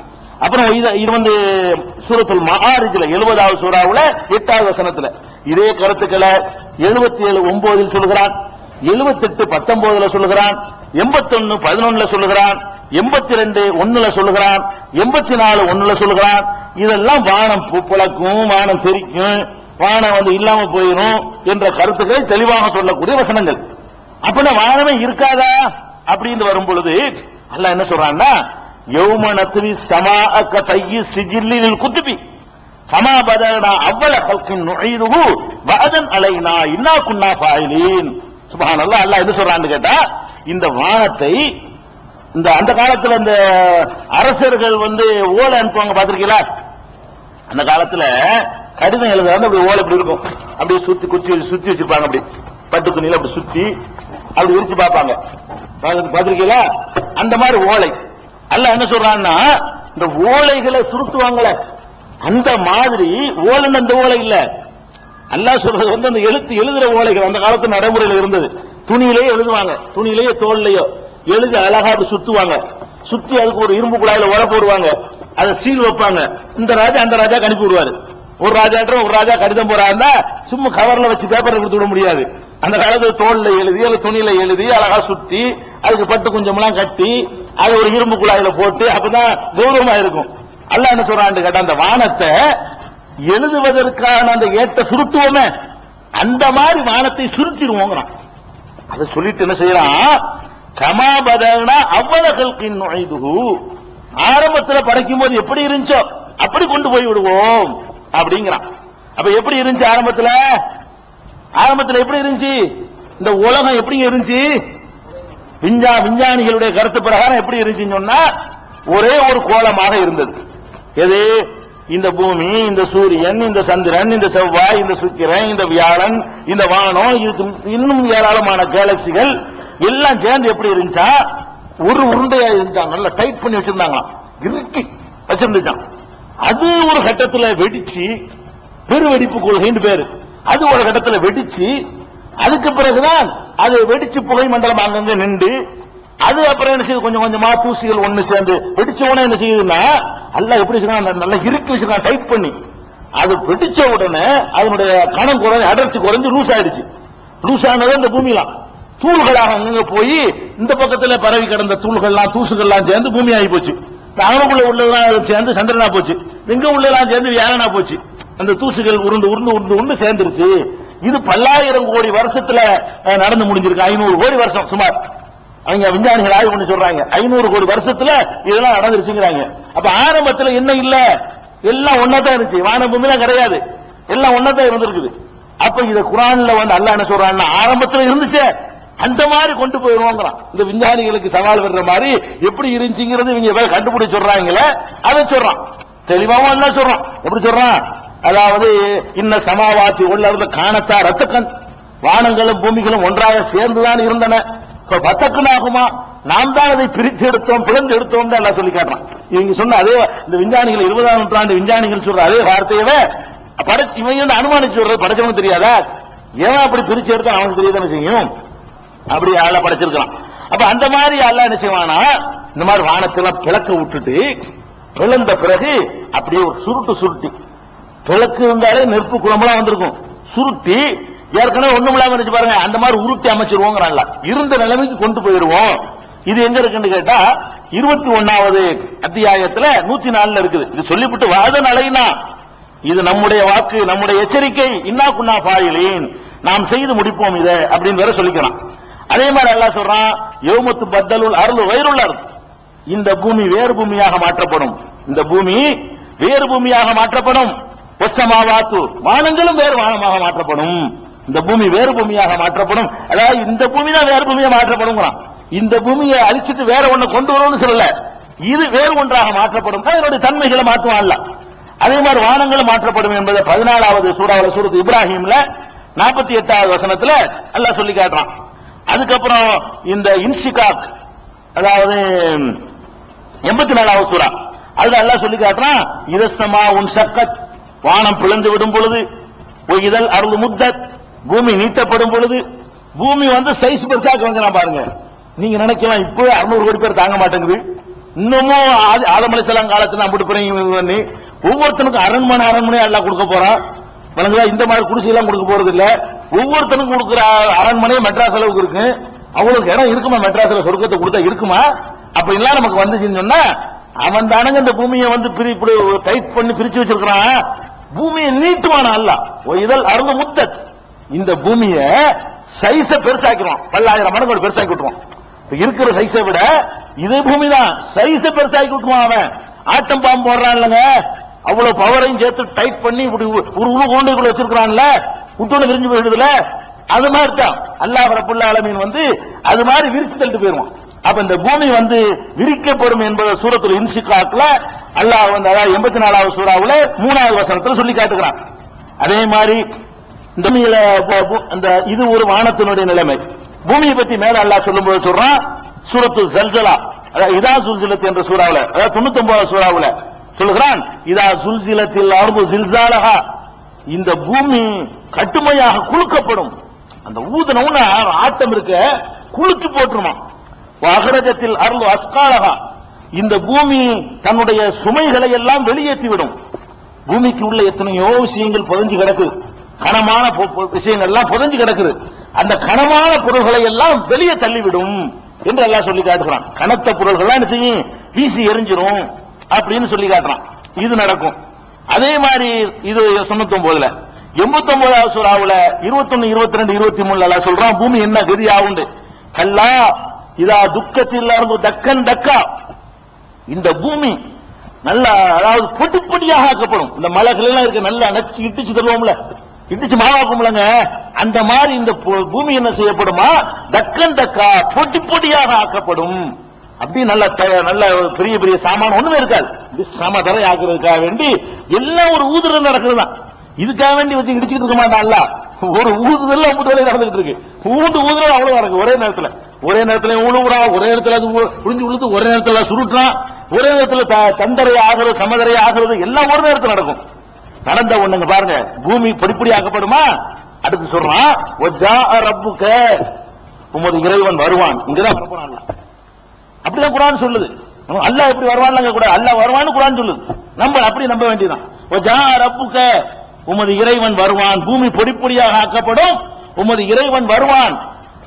அப்புறம் இது சூரத்துல் மஆரிஜ்ல 70வது சூறாவுல 8வது வசனத்துல இதே கருத்துக்களை 77:9 சொல்லுகிறான், 78:19 சொல்லுகிறான், 81:11 சொல்லுகிறான், 82:1 சொல்லுகிறான், 84:1 சொல்லுகிறான். இதெல்லாம் வானம் புழக்கும், வானம் தெரிக்கும், வானம் இல்லாம போயிடும் என்ற கருத்துக்களை தெளிவாக சொல்லக்கூடிய வசனங்கள். அப்படின்னா வானமே இருக்காதா அப்படின்னு வரும் பொழுது அல்லாஹ் என்ன சொல்றான்னா, யௌம நத்வி ஸமாஅ கதையி சிஜில்லில் குத்துபி கமா பதனா அவ்வள ஹல்கின் நுஈதுஹு வஅதன் அலைனா இன்னா குன்னா ஃபாயிலீன். சுப்ஹானல்லாஹ். அல்லாஹ் என்ன சொல்றான்னு கேட்டா, இந்த வானத்தை அந்த காலத்துல இந்த அரசர்கள் ஓலை அனுப்புவாங்க பாத்திருக்கீங்களா? அந்த காலத்துல கடிதம் எழுதுறாங்க, அப்படி ஓலை இப்படி இருக்கும், அப்படியே சுத்தி வச்சிருப்பாங்க, அப்படி பட்டு துணியில அப்படி சுத்தி அப்படி விரிச்சு பார்ப்பாங்க, பாத்திருக்கீங்களா? அந்த மாதிரி ஓலை. அல்லாஹ் என்ன சொல்றான்னா, இந்த ஓலைகளை சுருட்டுவாங்களே அந்த மாதிரி ஓலைன்னு அந்த ஓலை இல்ல. அல்லாஹ் சொல்றது அந்த எழுதுற ஓலைகள் அந்த காலத்து நடைமுறையில் இருந்தது. துணியிலேயே எழுதுவாங்க, துணியிலேயே தோல்லையோ எழுதி அழகா அப்படி சுத்துவாங்க, சுத்தி அதுக்கு ஒரு இரும்பு குழாயில உர போடுவாங்க, அதை சீல் வைப்பாங்க. இந்த ராஜா அந்த ராஜா அனுப்பி விடுவாரு. ஒரு ராஜா கடிதம் போறாருன்னா சும்மா கவர்ல வச்சு பேப்பர் கொடுத்து விட முடியாது. அந்த காலத்துல தோல்ல எழுதி அல்ல துணியில எழுதி அழகா சுத்தி அதுக்கு பட்டு குஞ்சமெல்லாம் கட்டி அதை ஒரு இரும்பு குழாயில போட்டு அப்பதான் கௌரவமா இருக்கும். அல்லாஹ் என்ன சொல்றான்னு கேட்டா, அந்த வானத்தை எழுதுவதற்கான அந்த ஏட்ட சுருட்டுவோமே அந்த மாதிரி வானத்தை சுருட்டிடுவோங்கிறான். அதை சொல்லிட்டு என்ன செய்யறான், கமா பதனா அவ்வளகல்கின் நுஈதுஹு, ஆரம்பத்தில் படைக்கும் போது எப்படி இருந்துச்சோ அப்படி கொண்டு போய் விடுவோம் அப்படிங்கிறான். அப்ப எப்படி இருந்துச்சு ஆரம்பத்தில் எப்படி இருந்துச்சு, இந்த உலகம் எப்படி இருந்துச்சு, விஞ்ஞானிகளுடைய கருத்து பிரகாரம் எப்படி இருந்துச்சுன்னு சொன்னா ஒரே ஒரு கோளமாக இருந்தது. எது? இந்த பூமி, இந்த சூரியன், இந்த சந்திரன், இந்த செவ்வாய், இந்த சுக்கிரன், இந்த வியாழன், இந்த வானம், இன்னும் ஏராளமான கேலக்சிகள் எல்லாம் சேர்ந்து எப்படி இருந்துச்சா, ஒரு உருண்டையா இருந்தாங்க, நல்லா டைட் பண்ணி வச்சிருந்தாங்களாம், இறுக்கி வச்சிருந்துச்சான். அது ஒரு கட்டத்தில் வெடிச்சு, பெருவெடிப்பு கொள்கைன்னு பேரு, அது ஒரு கட்டத்தில் வெடிச்சு, அதுக்கு பிறகுதான் அது வெடிச்சு புகை மண்டலம் அங்கங்க நின்று, அது அப்புறம் என்ன செய்யுது, கொஞ்சம் கொஞ்சமா தூசிகள் ஒண்ணு சேர்ந்து வெடிச்ச உடனே என்ன செய்யுதுன்னா, அல்லாஹ் எப்படி நல்லா இறுக்கி வச்சிருக்கான் டைட் பண்ணி. அது வெடிச்ச உடனே அதனுடைய கணம் குறைஞ்சு அடர்த்தி குறைஞ்சு லூஸ் ஆயிடுச்சு. லூஸ் ஆனது இந்த பூமிலாம் தூள்களாக அங்க போய் இந்த பக்கத்துல பரவி கிடந்த தூள்கள்லாம் தூசுகள்லாம் சேர்ந்து பூமி ஆகி போச்சு. அவனுக்குள்ள உள்ளதெல்லாம் சேர்ந்து சந்திரனா போச்சு, எங்க உள்ளெல்லாம் சேர்ந்து வியாழனா போச்சு. அந்த தூசுகள் உருண்டு உருண்டு உருண்டு உருண்டு சேர்ந்துருச்சு. இது பல்லாயிரம் கோடி வருஷத்துல நடந்து முடிஞ்சிருக்கு. 500 கோடி வருஷம் சுமார். அவங்க விஞ்ஞானிகள் ஆய்வு பண்ணி சொல்றாங்க 500 கோடி வருஷத்துல இதெல்லாம் நடந்துருச்சுங்கிறாங்க. அப்ப ஆரம்பத்துல என்ன இல்ல, எல்லாம் ஒன்னதான் இருந்துச்சு, வான பூமி தான் கிடையாது, எல்லாம் ஒன்னதான் இருந்திருக்குது. அப்ப இத குர்ஆன்ல அல்லாஹ் என்ன சொல்றான்னா, ஆரம்பத்துல இருந்துச்சு அந்த மாதிரி கொண்டு போயிருவோங்கிறான். இந்த விஞ்ஞானிகளுக்கு சவால் வர்ற மாதிரி எப்படி இருந்துச்சுங்கிறது இவங்க கண்டுபிடிச்சு சொல்றாங்களே அதை சொல்றான். தெளிவாவும் என்ன சொல்றான், எப்படி சொல்றான், அதாவது இன்ன சமாவாத்தி உள்ள காணத்தா ரத்தக்கண், வானங்களும் பூமிகளும் ஒன்றாக சேர்ந்துதான் இருந்தன, பத்தக்கனாகுமா, நாம் தான் அதை பிரித்து எடுத்தோம் பிளந்து எடுத்தோம் எல்லாம் சொல்லி காட்டுறான். இவங்க சொன்ன அதே இந்த விஞ்ஞானிகள் 20ஆம் நூற்றாண்டு விஞ்ஞானிகள் சொல்ற அதே வார்த்தையவே இவங்க அனுமானிச்சு சொல்றது படைச்சவனுக்கு தெரியாதா, ஏன் அப்படி பிரிச்சு எடுத்தா அவனுக்கு தெரியாதானே செய்யும், அப்படி அல்ல படைச்சிருக்கான். அப்ப அந்த மாதிரி அல்லாஹ் என்ன செய்வானா, இந்த மாதிரி வானத்தெல்லாம் பிளக்க விட்டுட்டு பிளந்த பிறகு அப்படியே ஒரு சுருட்டி பிளக்கு இருந்தாலே நெருப்பு குழம்புலாம் வந்திருக்கும். சுருட்டி ஏற்கனவே ஒண்ணுமில்லாம இருந்துச்சு பாருங்க, அந்த மாதிரி உருட்டி அமைச்சிருவோங்கிறான்ல, இருந்த நிலைமைக்கு கொண்டு போயிருவோம். இது எங்க இருக்குன்னு கேட்டா 21வது அத்தியாயத்துல 104 இருக்குது. இது சொல்லிவிட்டு வாதன் அலைனா, இது நம்முடைய வாக்கு, நம்முடைய எச்சரிக்கை, இன்னா குன்னா பாயிலீன், நாம் செய்து முடிப்போம் இதை அப்படின்னு வேற சொல்லிக்கிறான். அதே மாதிரி அல்லாஹ் சொல்றான், யௌமத்து பத்தலுல் அர்லு வைருல் அர்த், இந்த பூமி வேறு பூமியாக மாற்றப்படும், இந்த பூமி வேறு பூமியாக மாற்றப்படும். ஒசமாவாத்து, வானங்களும் வேறு வானமாக மாற்றப்படும், இந்த பூமி வேறு பூமியாக மாற்றப்படும். அதாவது இந்த பூமி தான் வேறு பூமியாக மாற்றப்படும். இந்த பூமியை அழிச்சிட்டு வேற ஒண்ணு கொண்டு வரும்னு சொல்லல, இது வேறு ஒன்றாக மாற்றப்படும். அதனுடைய தன்மைகளை மாற்றுவான்ல. அதே மாதிரி வானங்களும் மாற்றப்படும் என்பதை 14வது சூறாவுல சூரத்து இப்ராஹிம்ல 48வது வசனத்துல அல்லாஹ் சொல்லி காட்டுறான். அதுக்கப்புறம் இந்த இன்சிகாக், அதாவது 84வது சூரா, அதுல அல்லாஹ் சொல்லி காட்டுறான், இதஸ்ஸமா உன் சக்கத், வானம் பிளந்து விடும் பொழுது, இதழ் அருள் முத்தத், பூமி நீட்டப்படும் பொழுது, பூமி சைஸ் பெருசாக்க வந்து பாருங்க. நீங்க நினைக்கலாம் இப்போ 600 கோடி பேர் தாங்க மாட்டேங்குது, இன்னமும் ஆதம் அலைஹிஸ்ஸலாம் காலத்துல அப்படி பண்ணி ஒவ்வொருத்தனுக்கும் அரண்மனை எல்லாம் கொடுக்க போறான். இந்த மாதிரி குடிசை எல்லாம் கொடுக்க போறது இல்ல, ஒவ்வொருத்தனுக்கும் கொடுக்கிற அரண்மனையே மெட்ராஸ் அளவுக்கு இருக்கு. அவங்களுக்கு இடம் இருக்குமா? மெட்ராஸ்ல சொர்க்கத்தை கொடுத்தா இருக்குமா? அப்படின்லாம் நமக்கு வந்துச்சுன்னு சொன்னா, அவன் தானங்க இந்த பூமியை டைட் பண்ணி பிரிச்சு வச்சிருக்கிறான். பூமியை நீட்டுவானா அல்ல, இதழ் அருள் முத்தத், இந்த பூமியை சைஸ பெருசாக்கிடுவான், 10,000 மடங்கு பெருசாக்கி விட்டுருவான். இருக்கிற சைஸை விட இதே பூமி தான் சைஸ பெருசாக்கி விட்டுருவான். அவன் ஆட்டம் பாம்பு போடுறான் இல்லங்க, அவ்வளவு பவரையும் சேர்த்து டைட் பண்ணி இப்படி ஒரு உருண்டைக்குள்ள வச்சிருக்கான்ல, விட்டு விரிஞ்சு போயிடுதுல, அது மாதிரி தான் அல்லாஹ் ரப்புல் ஆலமீன் அது மாதிரி விரிச்சு தள்ளிட்டு போயிருவான். அப்ப இந்த பூமி விரிக்கப்படும் என்பதை சூரத்துல் இன்சிகாக்ல அல்லாஹ் அதாவது 84வது சூறாவுல 3வது வசனத்துல சொல்லி காட்டுகிறான். அதே மாதிரி இந்த இது ஒரு வானத்தினுடைய நிலைமை. பூமியை பத்தி மேல அல்லாஹ் சொல்லும்போது சொல்றான், சூரத்து ஜல்சலா, இதா சுல்சிலத் என்ற சூறாவுல, அதாவது 99வது சூறாவுல சொல்கிறான், இதா சுல்சிலத்தில் அர்து ஜில்சாலஹா, இந்த பூமி கட்டுமையாக குலுக்கப்படும். அந்த ஊதனவுன்னு ஆட்டம் இருக்க குலுக்கி போட்டுருமா. அகரஜத்தில் அருள் அஸ்காலகா, இந்த பூமி தன்னுடைய சுமைகளை எல்லாம் வெளியேற்றிவிடும். பூமிக்கு உள்ள எத்தனையோ விஷயங்கள் புதைஞ்சு கிடக்குது, கனமான விஷயங்கள் எல்லாம் புதைஞ்சு கிடக்குது. அந்த கனமான பொருள்களை எல்லாம் வெளியே தள்ளிவிடும் என்று எல்லாம் சொல்லி காட்டுகிறான். கனத்த பொருள்கள் என்ன செய்யும்? வீசி எரிஞ்சிரும் அப்படின்னு சொல்லி காட்டுறான். இது நடக்கும். அதே மாதிரி இது 99ல 89வது சூறாவுல 21, 22, 23 எல்லாம் சொல்றான், பூமி என்ன கதி ஆகுண்டு. கல்லா இதா துக்கத்தில் இருந்து தக்கன் தக்கா, இந்த பூமி நல்லா, அதாவது பொடிப்பொடியாக ஆக்கப்படும். இந்த மலைகள் எல்லாம் இருக்கு, நல்லா அணைச்சு இட்டுச்சு தருவோம்ல, இட்டுச்சு மாவாக்கும்லங்க, அந்த மாதிரி இந்த பூமி என்ன செய்யப்படுமா? தக்கன் தக்கா, பொடி பொடியாக ஆக்கப்படும். அப்படி நல்ல பெரிய பெரிய சாமான ஒண்ணுமே இருக்காது. சாமா தரை ஆக்குறதுக்காக வேண்டி எல்லாம் ஒரு ஊதுறது நடக்கிறது தான். இதுக்காக வேண்டி வச்சு இடிச்சுட்டு இருக்க மாட்டான்ல, ஒரு ஊதுதல் அப்படி வேலை நடந்துகிட்டு இருக்கு. ஊதுறது அவ்வளவு நடக்கும். ஒரே நேரத்துல ஊழுறான், ஒரே நேரத்தில் அது புரிஞ்சு உழுது, ஒரே நேரத்தில் சுருட்டான், ஒரே நேரத்தில் தந்தரை ஆகிறது, சமதரை ஆகிறது, எல்லாம் ஒரு நேரத்தில் நடக்கும். நடந்த ஒண்ணுங்க பாருங்க, பூமி படிப்படி ஆக்கப்படுமா? அடுத்து சொல்றான், ரப்புக, உமது இறைவன் வருவான். இங்கதான் வரப்போறான், அப்படிதான் குர்ஆன் சொல்லுது. அல்லாஹ் எப்படி வருவான் கூட, அல்லாஹ் வருவான்னு குர்ஆன் சொல்லுது. நம்ம அப்படி நம்ப வேண்டியதான். ரப்புக, உமது இறைவன் வருவான், பூமி பொடிப்பொடியாக ஆக்கப்படும், உமது இறைவன் வருவான்.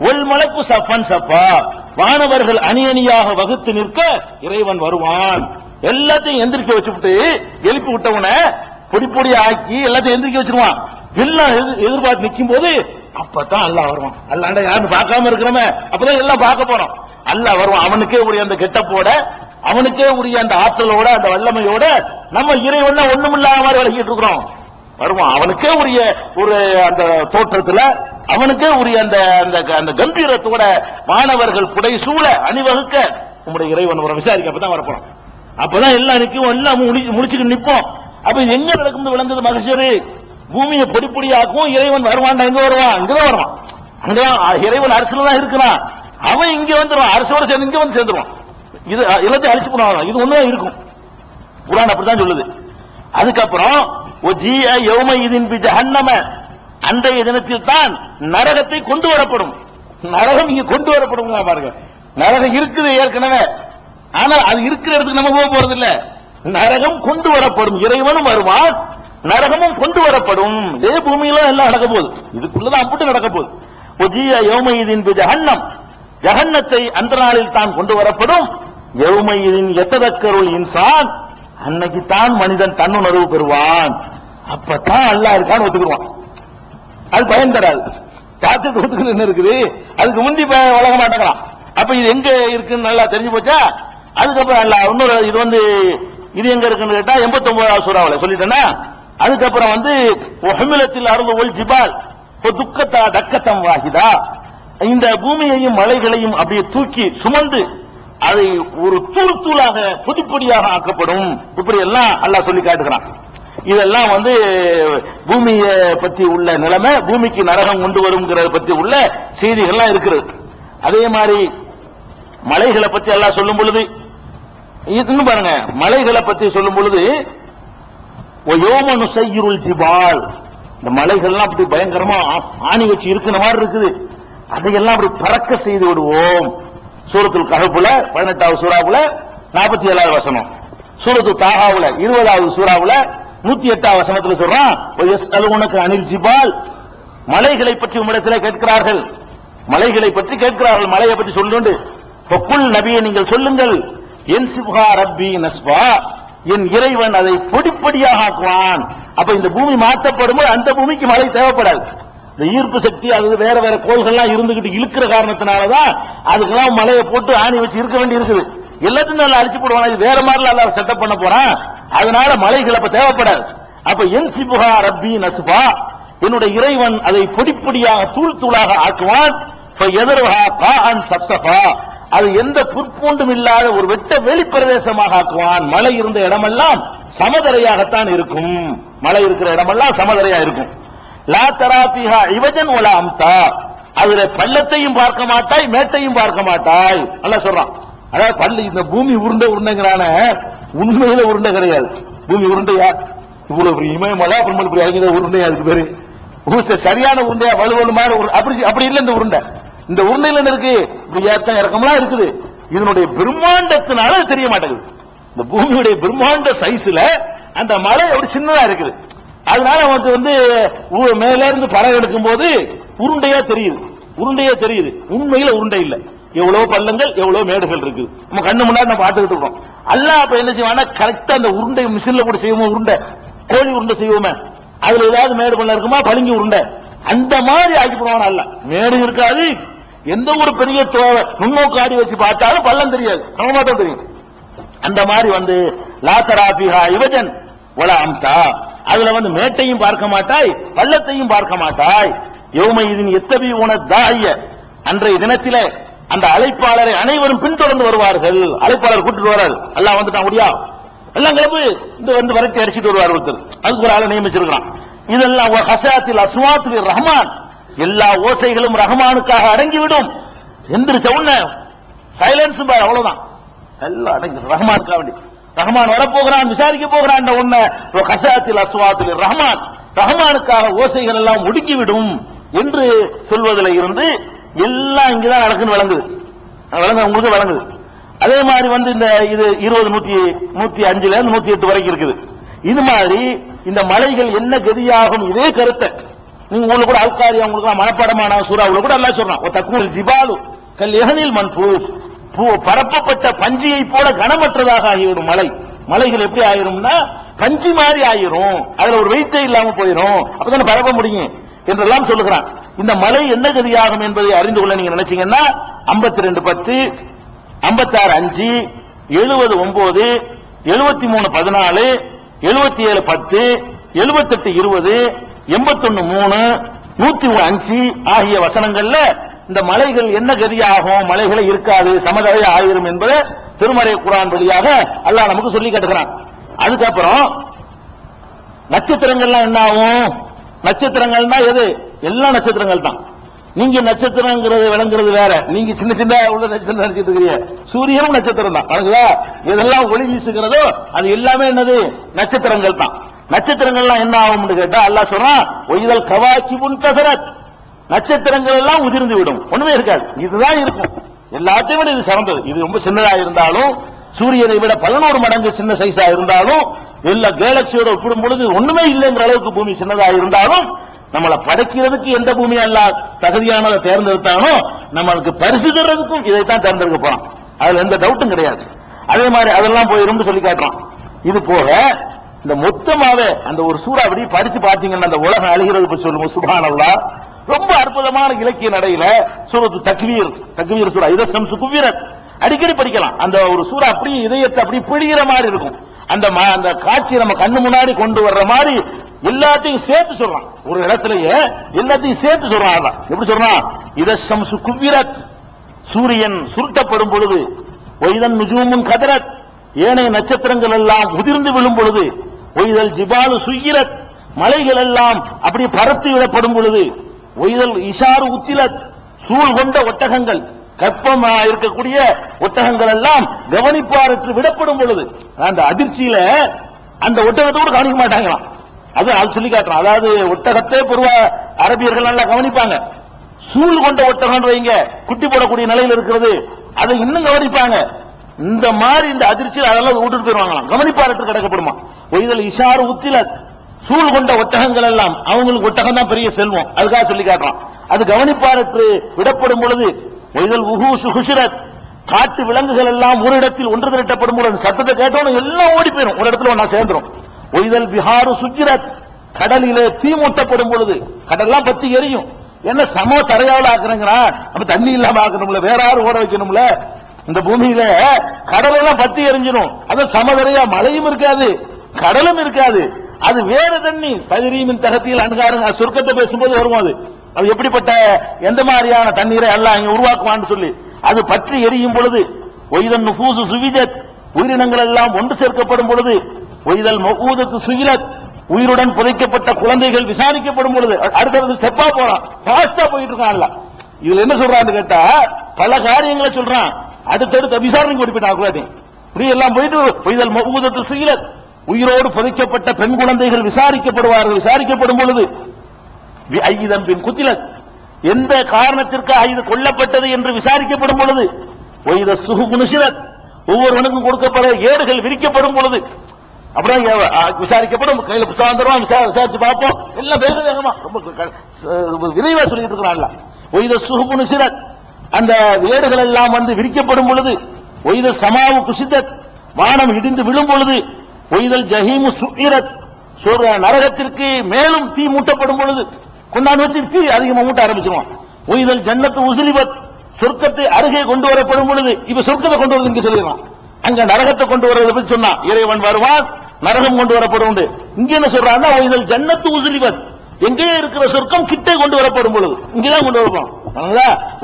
ஒல் மலக்கு சஃபன் சஃபா, வானவர்கள் அணி அணியாக வகுத்து நிற்க இறைவன் வருவான். எல்லாத்தையும் எந்திரிக்க வச்சுட்டு எழுப்பி விட்டவன பொடி ஆக்கி எல்லாத்தையும் எந்திரிக்க வச்சிருவான். எல்லாம் எதிர்பார்த்து நிற்கும் போது அப்பதான் அல்லாஹ் வருவான். அல்லாண்ட யாரும் பார்க்காம இருக்கிறோமே, அப்பதான் எல்லாம் பார்க்க போறோம். அல்லாஹ் வருவான். அவனுக்கே உரிய அந்த கெட்டப்போட, அவனுக்கே உரிய அந்த ஆற்றலோட, அந்த வல்லமையோட நம்ம இறைவன் ஒண்ணுமில்லாத மாதிரி விளக்கிட்டு இருக்கிறோம். வருவான். அவனுக்கே உரிய ஒரு அந்த தோற்றத்துல, அவனுக்கே உரிய அந்த கம்பீரத்தோட மாணவர்கள் புடை சூழ அணிவகுக்க உங்களுடைய இறைவன் ஒரு விசாரிக்க அப்பதான் வரப்போம். அப்பதான் எல்லாம் நிற்கும், எல்லாம் முடிச்சுட்டு நிற்போம். அப்ப எங்க நடக்கும் விளங்குது மகசரு? பூமியை பொடிப்பொடியாக்கும். இறைவன் வருவான். எங்க வருவான்? இங்கதான் வருவான். அங்கதான் இறைவன் அரசுல தான் இருக்கிறான். அவன் இங்க வந்துருவான், அரசோட சேர்ந்து இங்க வந்து சேர்ந்துருவான். இது எல்லாத்தையும் அழிச்சு போடுவாங்க. இது ஒண்ணுதான் இருக்கும். குர்ஆன் அப்படித்தான் சொல்லுது. அதுக்கப்புறம் அன்றைய தினத்தில் தான் நரகத்தை கொண்டு வரப்படும். நரகம் இங்க கொண்டு வரப்படும் பாருங்க. நரகம் இருக்குது ஏற்கனவே. ஆனால் அது இருக்கிற இடத்துக்கு நம்ம போக போறது இல்ல. நரகம் கொண்டு வரப்படும், இறைவனும் வருவான், நரகமும் கொண்டு வரப்படும். இதே பூமியில எல்லாம் நடக்க போகுது, இதுக்குள்ளதான் அப்படி நடக்க போகுது. ஒஜிய யௌமையிதின் ஜஹன்னம், ஜஹன்னத்தை அந்த நாளில் தான் கொண்டு வரப்படும். யௌமையிதின் யததக்கருல் இன்சான், அன்னைக்கு தான் மனிதன் தன்னுணர்வு பெறுவான். அப்பதான் அல்லாஹ் இருக்கான்னு ஒத்துக்குவான். அது பயன் தராது. பார்த்துட்டு ஒத்துக்கிறது என்ன இருக்குது, அதுக்கு முந்தி வழங்க மாட்டேங்கிறான். அப்ப இது எங்க இருக்குன்னு நல்லா தெரிஞ்சு போச்சா. அதுக்கப்புறம் அல்லாஹ் இன்னொரு இது எங்க இருக்குன்னு கேட்டா 89வது சூறாவுல சொல்லிட்டேன்னா. அதுக்கப்புறம் ஒஹமிலத்தில் அருள் ஒல் ஜிபால் துக்கத்தா தக்கத்தம் வாகிதா, இந்த பூமியையும் மலைகளையும் அப்படியே தூக்கி சுமந்து அதை ஒரு தூள் தூளாக பொடி பொடியாக ஆக்கப்படும். இப்படி எல்லாம் அல்லாஹ் சொல்லி காட்டுகிறான். இதெல்லாம் பூமியை பத்தி உள்ள நிலைமை, பூமிக்கு நரகம் கொண்டு வருங்கிறத பத்தி உள்ள செய்திகள்லாம் இருக்கிறது. அதே மாதிரி மலைகளை பத்தி எல்லாம் சொல்லும் பொழுது இன்னும் பாருங்க, மலைகளை பத்தி சொல்லும் பொழுது ஜிபால், இந்த மலைகள்லாம் அப்படி பயங்கரமா ஆணி வச்சு இருக்கிற மாதிரி இருக்குது, அதையெல்லாம் அப்படி பறக்க செய்து விடுவோம். சூரத்துல் கஹஃப்ல 18வது சூறாவுல 47வது வசனம், சூரத்துல் தாஹாவுல 20வது சூறாவுல 108வது வசனத்துல சொல்றான், உனக்கு அனில் ஜிபால், மலைகளை பற்றி உம்மிடத்தில் கேட்கிறார்கள், மலைகளை பற்றி கேட்கிறார்கள், மலையை பற்றி சொல்லுண்டு. பொக்குள் நபியை நீங்கள் சொல்லுங்கள், என் சிபா ரப்பி நஸ்பா, என் இறைவன் அதை பொடிப்படியாக ஆக்குவான். அப்ப இந்த பூமி மாற்றப்படும், அந்த பூமிக்கு மழை தேவைப்படாது. இந்த ஈர்ப்பு சக்தி அது வேற வேற கோள்கள்லாம் இருந்துகிட்டு இழுக்கிற காரணத்தினாலதான் அதுக்கெல்லாம் மலையை போட்டு ஆணி வச்சு இருக்க வேண்டி இருக்குது. எல்லாத்தையும் நல்லா அழிச்சு போடுவான், இது வேற மாதிரி எல்லாம் செட்டப் பண்ண போறான். அதனால மலைகள் அப்ப தேவைப்படாது. அப்ப என் சிபுகா ரப்பி நஸ்பா, என்னுடைய இறைவன் அதை பொடிப்பொடியாக தூள் தூளாக ஆக்குவான். எதிர்வா கான் சப்சபா, அது எந்த புற்பூண்டும் இல்லாத ஒரு வெட்ட வெளிப்பிரதேசமாக ஆக்குவான். மழை இருந்த இடமெல்லாம் சமதரையாகத்தான் இருக்கும், மழை இருக்கிற இடமெல்லாம் சமதரையா இருக்கும். லா தராபிஹா இவஜன் ஒலா அம்தா, அதுல பள்ளத்தையும் பார்க்க மாட்டாய், மேட்டையும் பார்க்க மாட்டாய். அல்லாஹ் சொல்றான். அதாவது பள்ளி, இந்த பூமி உருண்டைங்கிறான, உண்மையில உருண்டை கிடையாது. பூமி உருண்டையா, இவ்வளவு இமயமலை அப்புறம் இப்படி இறங்கின உருண்டையா, அதுக்கு பேரு சரியான உருண்டையா, வலுவலுமான அப்படி இல்லை இந்த உருண்டை. இந்த உருண்டையில இருக்கு இப்படி ஏத்தம் இறக்கம்லாம் இருக்குது. இதனுடைய பிரம்மாண்டத்தினால தெரிய மாட்டேங்குது. இந்த பூமியுடைய பிரம்மாண்ட சைஸ்ல அந்த மலை அப்படி சின்னதா இருக்குது. அதனால அவனுக்கு மேல இருந்து படம் எடுக்கும் போது உருண்டையா தெரியுது, உருண்டையா தெரியுது. உண்மையில உருண்டை இல்ல. எவ்வளவு பள்ளங்கள், எவ்வளவு மேடுகள் இருக்கு, நம்ம கண்ணு முன்னாடி நம்ம பார்த்துக்கிட்டு இருக்கோம். அல்லாஹ் அப்ப என்ன செய்வானா, கரெக்டா அந்த உருண்டை மிஷின்ல கூட செய்வோம், உருண்டை கோழி உருண்டை செய்வோமே, அதுல ஏதாவது மேடு பள்ளம் இருக்குமா, பளிங்கு உருண்டை, அந்த மாதிரி ஆக்கி போடுவான். அல்ல மேடு இருக்காது, எந்த ஒரு பெரிய நுண்ணோக்கு ஆடி வச்சு பார்த்தாலும் பள்ளம் தெரியாது, சமமாட்டம் தெரியும். அந்த மாதிரி லாத்தராபிஹா இவஜன் ஒலா அம்தா, அதுல மேட்டையும் பார்க்க மாட்டாய், பள்ளத்தையும் பார்க்க மாட்டாய். யௌமையிதின் எத்தபி உன தாய, அன்றைய தினத்திலே அந்த அழைப்பாளரை அனைவரும் பின்தொடர்ந்து வருவார்கள். அழைப்பாளர் கூட்டிட்டு வராது, எல்லாம் வந்துட்டான் முடியா, எல்லாம் கிளம்பு, இந்த வரைக்கும் அடிச்சுட்டு வருவார் ஒருத்தர், அதுக்கு ஒரு ஆளை நியமிச்சிருக்கான். இதெல்லாம் ஹஸாத்தில் அஸ்வாத்தில் ரஹ்மான், எல்லா ஓசைகளும் ரஹ்மானுக்காக அடங்கிவிடும். எந்திரிச்ச உடனே சைலன்ஸ் பார், அவ்வளவுதான், எல்லாம் அடங்கி ரஹ்மானுக்காக வேண்டி. ரஹ்மான் வரப்போகிறான், விசாரிக்க போகிறான். உடனே ஹஸாத்தில் அஸ்வாத்தில் ரஹ்மான், ரஹ்மானுக்காக ஓசைகள் எல்லாம் ஒடுக்கிவிடும் என்று சொல்வதில் இருந்து எல்லாம் இங்கதான் நடக்குன்னு விளங்குது, உங்களுக்கு விளங்குது. அதே மாதிரி இந்த இது 105ல இருந்து 108 வரைக்கும் இருக்குது. இது மாதிரி இந்த மலைகள் என்ன கதியாகும், இதே கருத்தை நீங்க உங்களுக்கு கூட அல்காரி உங்களுக்கு மனப்பாடமான சூறாவுல கூட எல்லாம் சொல்றான். தக்குல் ஜிபாலு கல் எஹனில் மன்ஃபூஸ், பரப்பப்பட்ட பஞ்சியை போல கனமற்றதாக ஆகிவிடும் மலை. மலைகள் எப்படி ஆயிரும்னா பஞ்சி மாதிரி ஆயிரும், அதுல ஒரு வெயிட்டே இல்லாம போயிடும், அப்பதானே பரப்ப முடியும் என்றெல்லாம் சொல்லுகிறான். இந்த மலை என்ன கதியாகும் என்பதை அறிந்து கொள்ள நீங்க நினைச்சீங்கன்னா 52:10, 56:5, 70:9, 73:14, 77:10, 78:20, 81:3, 105 ஆகிய வசனங்கள்ல இந்த மலைகள் என்ன கதியாகும், மலைகளை இருக்காது, சமதரை ஆயிரும் என்பதை திருமறை குர்ஆன் வழியாக அல்லாஹ் நமக்கு சொல்லி காட்டுகிறான். அதுக்கப்புறம் நட்சத்திரங்கள்லாம் என்ன ஆகும், நட்சத்திரங்கள்னா எது, எல்லா நட்சத்திரங்கள் தான். நீங்க நட்சத்திரங்கிறது விளங்குறது வேற, நீங்க சின்ன சின்ன உள்ள நட்சத்திரம் நினைச்சிட்டு இருக்கிறீங்க, சூரியனும் நட்சத்திரம் தான். இதெல்லாம் ஒளி வீசுகிறதோ அது எல்லாமே என்னது, நட்சத்திரங்கள் தான். நட்சத்திரங்கள்லாம் என்ன ஆகும் கேட்டா அல்லாஹ் சொல்றான், ஒய்தல் கவாக்கிபுன் கஸரத், நட்சத்திரங்கள் எல்லாம் உதிர்ந்து விடும், ஒண்ணுமே இருக்காது, இதுதான் இருக்கும். எல்லாத்தையும் விட இது சிறந்தது. இது ரொம்ப சின்னதா இருந்தாலும் சூரியனை விட 11 மடங்கு சின்ன சைஸா இருந்தாலும், எல்லா கேலக்சியோட ஒப்பிடும் பொழுது ஒண்ணுமே இல்லைங்கிற அளவுக்கு பூமி சின்னதா இருந்தாலும், நம்மளை படைக்கிறதுக்கு எந்த பூமி அல்லாஹ் தகுதியானதை தேர்ந்தெடுத்தானோ நம்மளுக்கு பரிசு தர்றதுக்கும் இதைத்தான் தேர்ந்தெடுக்க போறான். அதுல எந்த டவுட்டும் கிடையாது. அதே மாதிரி அதெல்லாம் போயிரும் சொல்லி காட்டுறான். இது போக இந்த மொத்தமாவே அந்த ஒரு சூறா அப்படி படிச்சு பாத்தீங்கன்னா அந்த உலகம் அழிகிறது பற்றி சொல்லுவோம். சுப்ஹானல்லாஹ், ரொம்ப அற்புதமான இலக்கிய நடையில சூரத்து தக்வீர் சூரா இத ஷம்சு குவ்விரத் அடிக்கடி படிக்கலாம். அந்த ஒரு சூறா அப்படியே இதயத்தை அப்படி பிழிகிற மாதிரி இருக்கும். அந்த காட்சியை நம்ம கண்ணு முன்னாடி கொண்டு வர்ற மாதிரி எல்லாத்தையும் சேர்த்து சொல்றான். ஒரு இடத்திலேயே எல்லாத்தையும் சேர்த்து சொல்றான். அதான் எப்படி சொல்றான்? இத ஷம்சு குவ்விரத், சூரியன் சுருட்டப்படும் பொழுது, ஒய்தன் நுஜூமுன் கதரத், ஏனைய நட்சத்திரங்கள் எல்லாம் உதிர்ந்து விழும் பொழுது, ஒய்தல் ஜிபாலு சுய்யிரத், மலைகள் எல்லாம் அப்படி பறத்து விடப்படும் பொழுது, ஒய்தல் இஷாரு உத்திலத், சூழ் கொண்ட ஒட்டகங்கள், கற்பமா இருக்கக்கூடிய ஒட்டகங்கள் எல்லாம் கவனிப்பாரற்று விடப்படும் பொழுது, அந்த அதிர்ச்சியில அந்த ஒட்டகத்தோடு கவனிக்க மாட்டாங்களாம். அது சொல்லி காட்டுறான். அதாவது ஒட்டகத்தை பொதுவா அரபியர்கள் நல்லா கவனிப்பாங்க. சூழ் கொண்ட ஒட்டகம் வைங்க, குட்டி போடக்கூடிய நிலையில் இருக்கிறது, அதை இன்னும் கவனிப்பாங்க. இந்த மாதிரி இந்த அதிர்ச்சியில் அதெல்லாம் விட்டுட்டு போயிருவாங்களாம், கவனிப்பாரற்று கிடக்கப்படுமா. ஒய்தல் இஷாரு உத்திலத், சூழ் கொண்ட ஒட்டகங்கள் எல்லாம், அவங்களுக்கு ஒட்டகம் தான் பெரிய செல்வம், அதுக்காக சொல்லி காட்டுறான். அது கவனிப்பாரற்று விடப்படும் பொழுது, ஒய்தல் உஹூஷு ஹுஷரத், காட்டு விலங்குகள் எல்லாம் ஒரு இடத்தில் ஒன்று திரட்டப்படும் பொழுது சத்தத்தை கேட்டோன்னு எல்லாம் ஓடி போயிடும், ஒரு இடத்துல ஒன்னா சேர்ந்துரும். ஒய்தல் பிஹாரு சுஜிரத், கடலிலே தீ மூட்டப்படும் பொழுது, கடல்லாம் பத்தி எரியும். என்ன சம தரையாவில் ஆக்குறீங்களா? நம்ம தண்ணி இல்லாம ஆக்கணும்ல, வேற யாரும் ஓட வைக்கணும்ல. இந்த பூமியில கடலெல்லாம் பத்தி எரிஞ்சிடும். அது சமதரையா, மழையும் இருக்காது கடலும் இருக்காது. அது வேற தண்ணி. பதிரீமின் தகத்தியில் அணுகாருங்க, சொர்க்கத்தை பேசும்போது வருவோம். அது எப்படிப்பட்ட எந்த மாதிரியான தண்ணீரை எல்லாம் இங்க உருவாக்குவான்னு சொல்லி அது பற்றி எரியும் பொழுது, ஒய்தன் நுஃபூசு சுவிஜத், உயிரினங்கள் எல்லாம் ஒன்று சேர்க்கப்படும் பொழுது, ஒய்தல் மௌஊதத்து சுயிலத், உயிருடன் புதைக்கப்பட்ட குழந்தைகள் விசாரிக்கப்படும் பொழுது, அடுத்தது ஸ்டெப்பா போறான், ஃபாஸ்டா போயிட்டு இருக்கான்ல. இதுல என்ன சொல்றான்னு கேட்டா பல காரியங்களை சொல்றான். அடுத்தடுத்த விசாரணைக்கு ஓடிப்பட்டாங்க. இப்படி எல்லாம் போயிட்டு ஒய்தல் மௌஊதத்து சுயிலத், உயிரோடு புதைக்கப்பட்ட பெண் குழந்தைகள் விசாரிக்கப்படுவார்கள். விசாரிக்கப்படும் பொழுது ஐதன் பின் குத்திலத், எந்த காரணத்திற்காக இது கொல்லப்பட்டது என்று விசாரிக்கப்படும் பொழுது, ஒய்த சுஹுஃபு நுஷிரத், ஒவ்வொருவனுக்கும் கொடுக்கப்பட ஏடுகள் விரிக்கப்படும் பொழுது, அப்புறம் விசாரிக்கப்படும். கையில புத்தகம் தருவான், விசாரிச்சு பார்ப்போம். எல்லாம் வேக வேகமா ரொம்ப விரைவா சொல்லிட்டு இருக்கிறான்ல. ஒய்த சுஹுஃபு நுஷிரத், அந்த ஏடுகள் எல்லாம் வந்து விரிக்கப்படும் பொழுது, ஒய்த சமாவு குசிதத், வானம் இடிந்து விழும் பொழுது, ஒய்தல் ஜஹீமு சுஇரத், நரகத்திற்கு மேலும் தீ மூட்டப்படும் பொழுது, கொண்டாந்து வச்சு தீ அதிகமா மூட்ட ஆரம்பிச்சிருவான். ஒய்தல் ஜன்னத்து உஸ்லிபத், சொர்க்கத்தை அருகே கொண்டு வரப்படும் பொழுது, இப்ப சொர்க்கத்தை கொண்டு வரது இங்க சொல்லிடலாம். அங்க நரகத்தை கொண்டு வரதை பற்றி சொன்னா இறைவன் வருவான், நரகம் கொண்டு வரப்படும். இங்க என்ன சொல்றாங்க? ஒய்தல் ஜன்னத்து உஸ்லிபத், எங்கே இருக்கிற சொர்க்கம் கிட்டே கொண்டு வரப்படும் பொழுது, இங்கதான் கொண்டு வரப்போம்.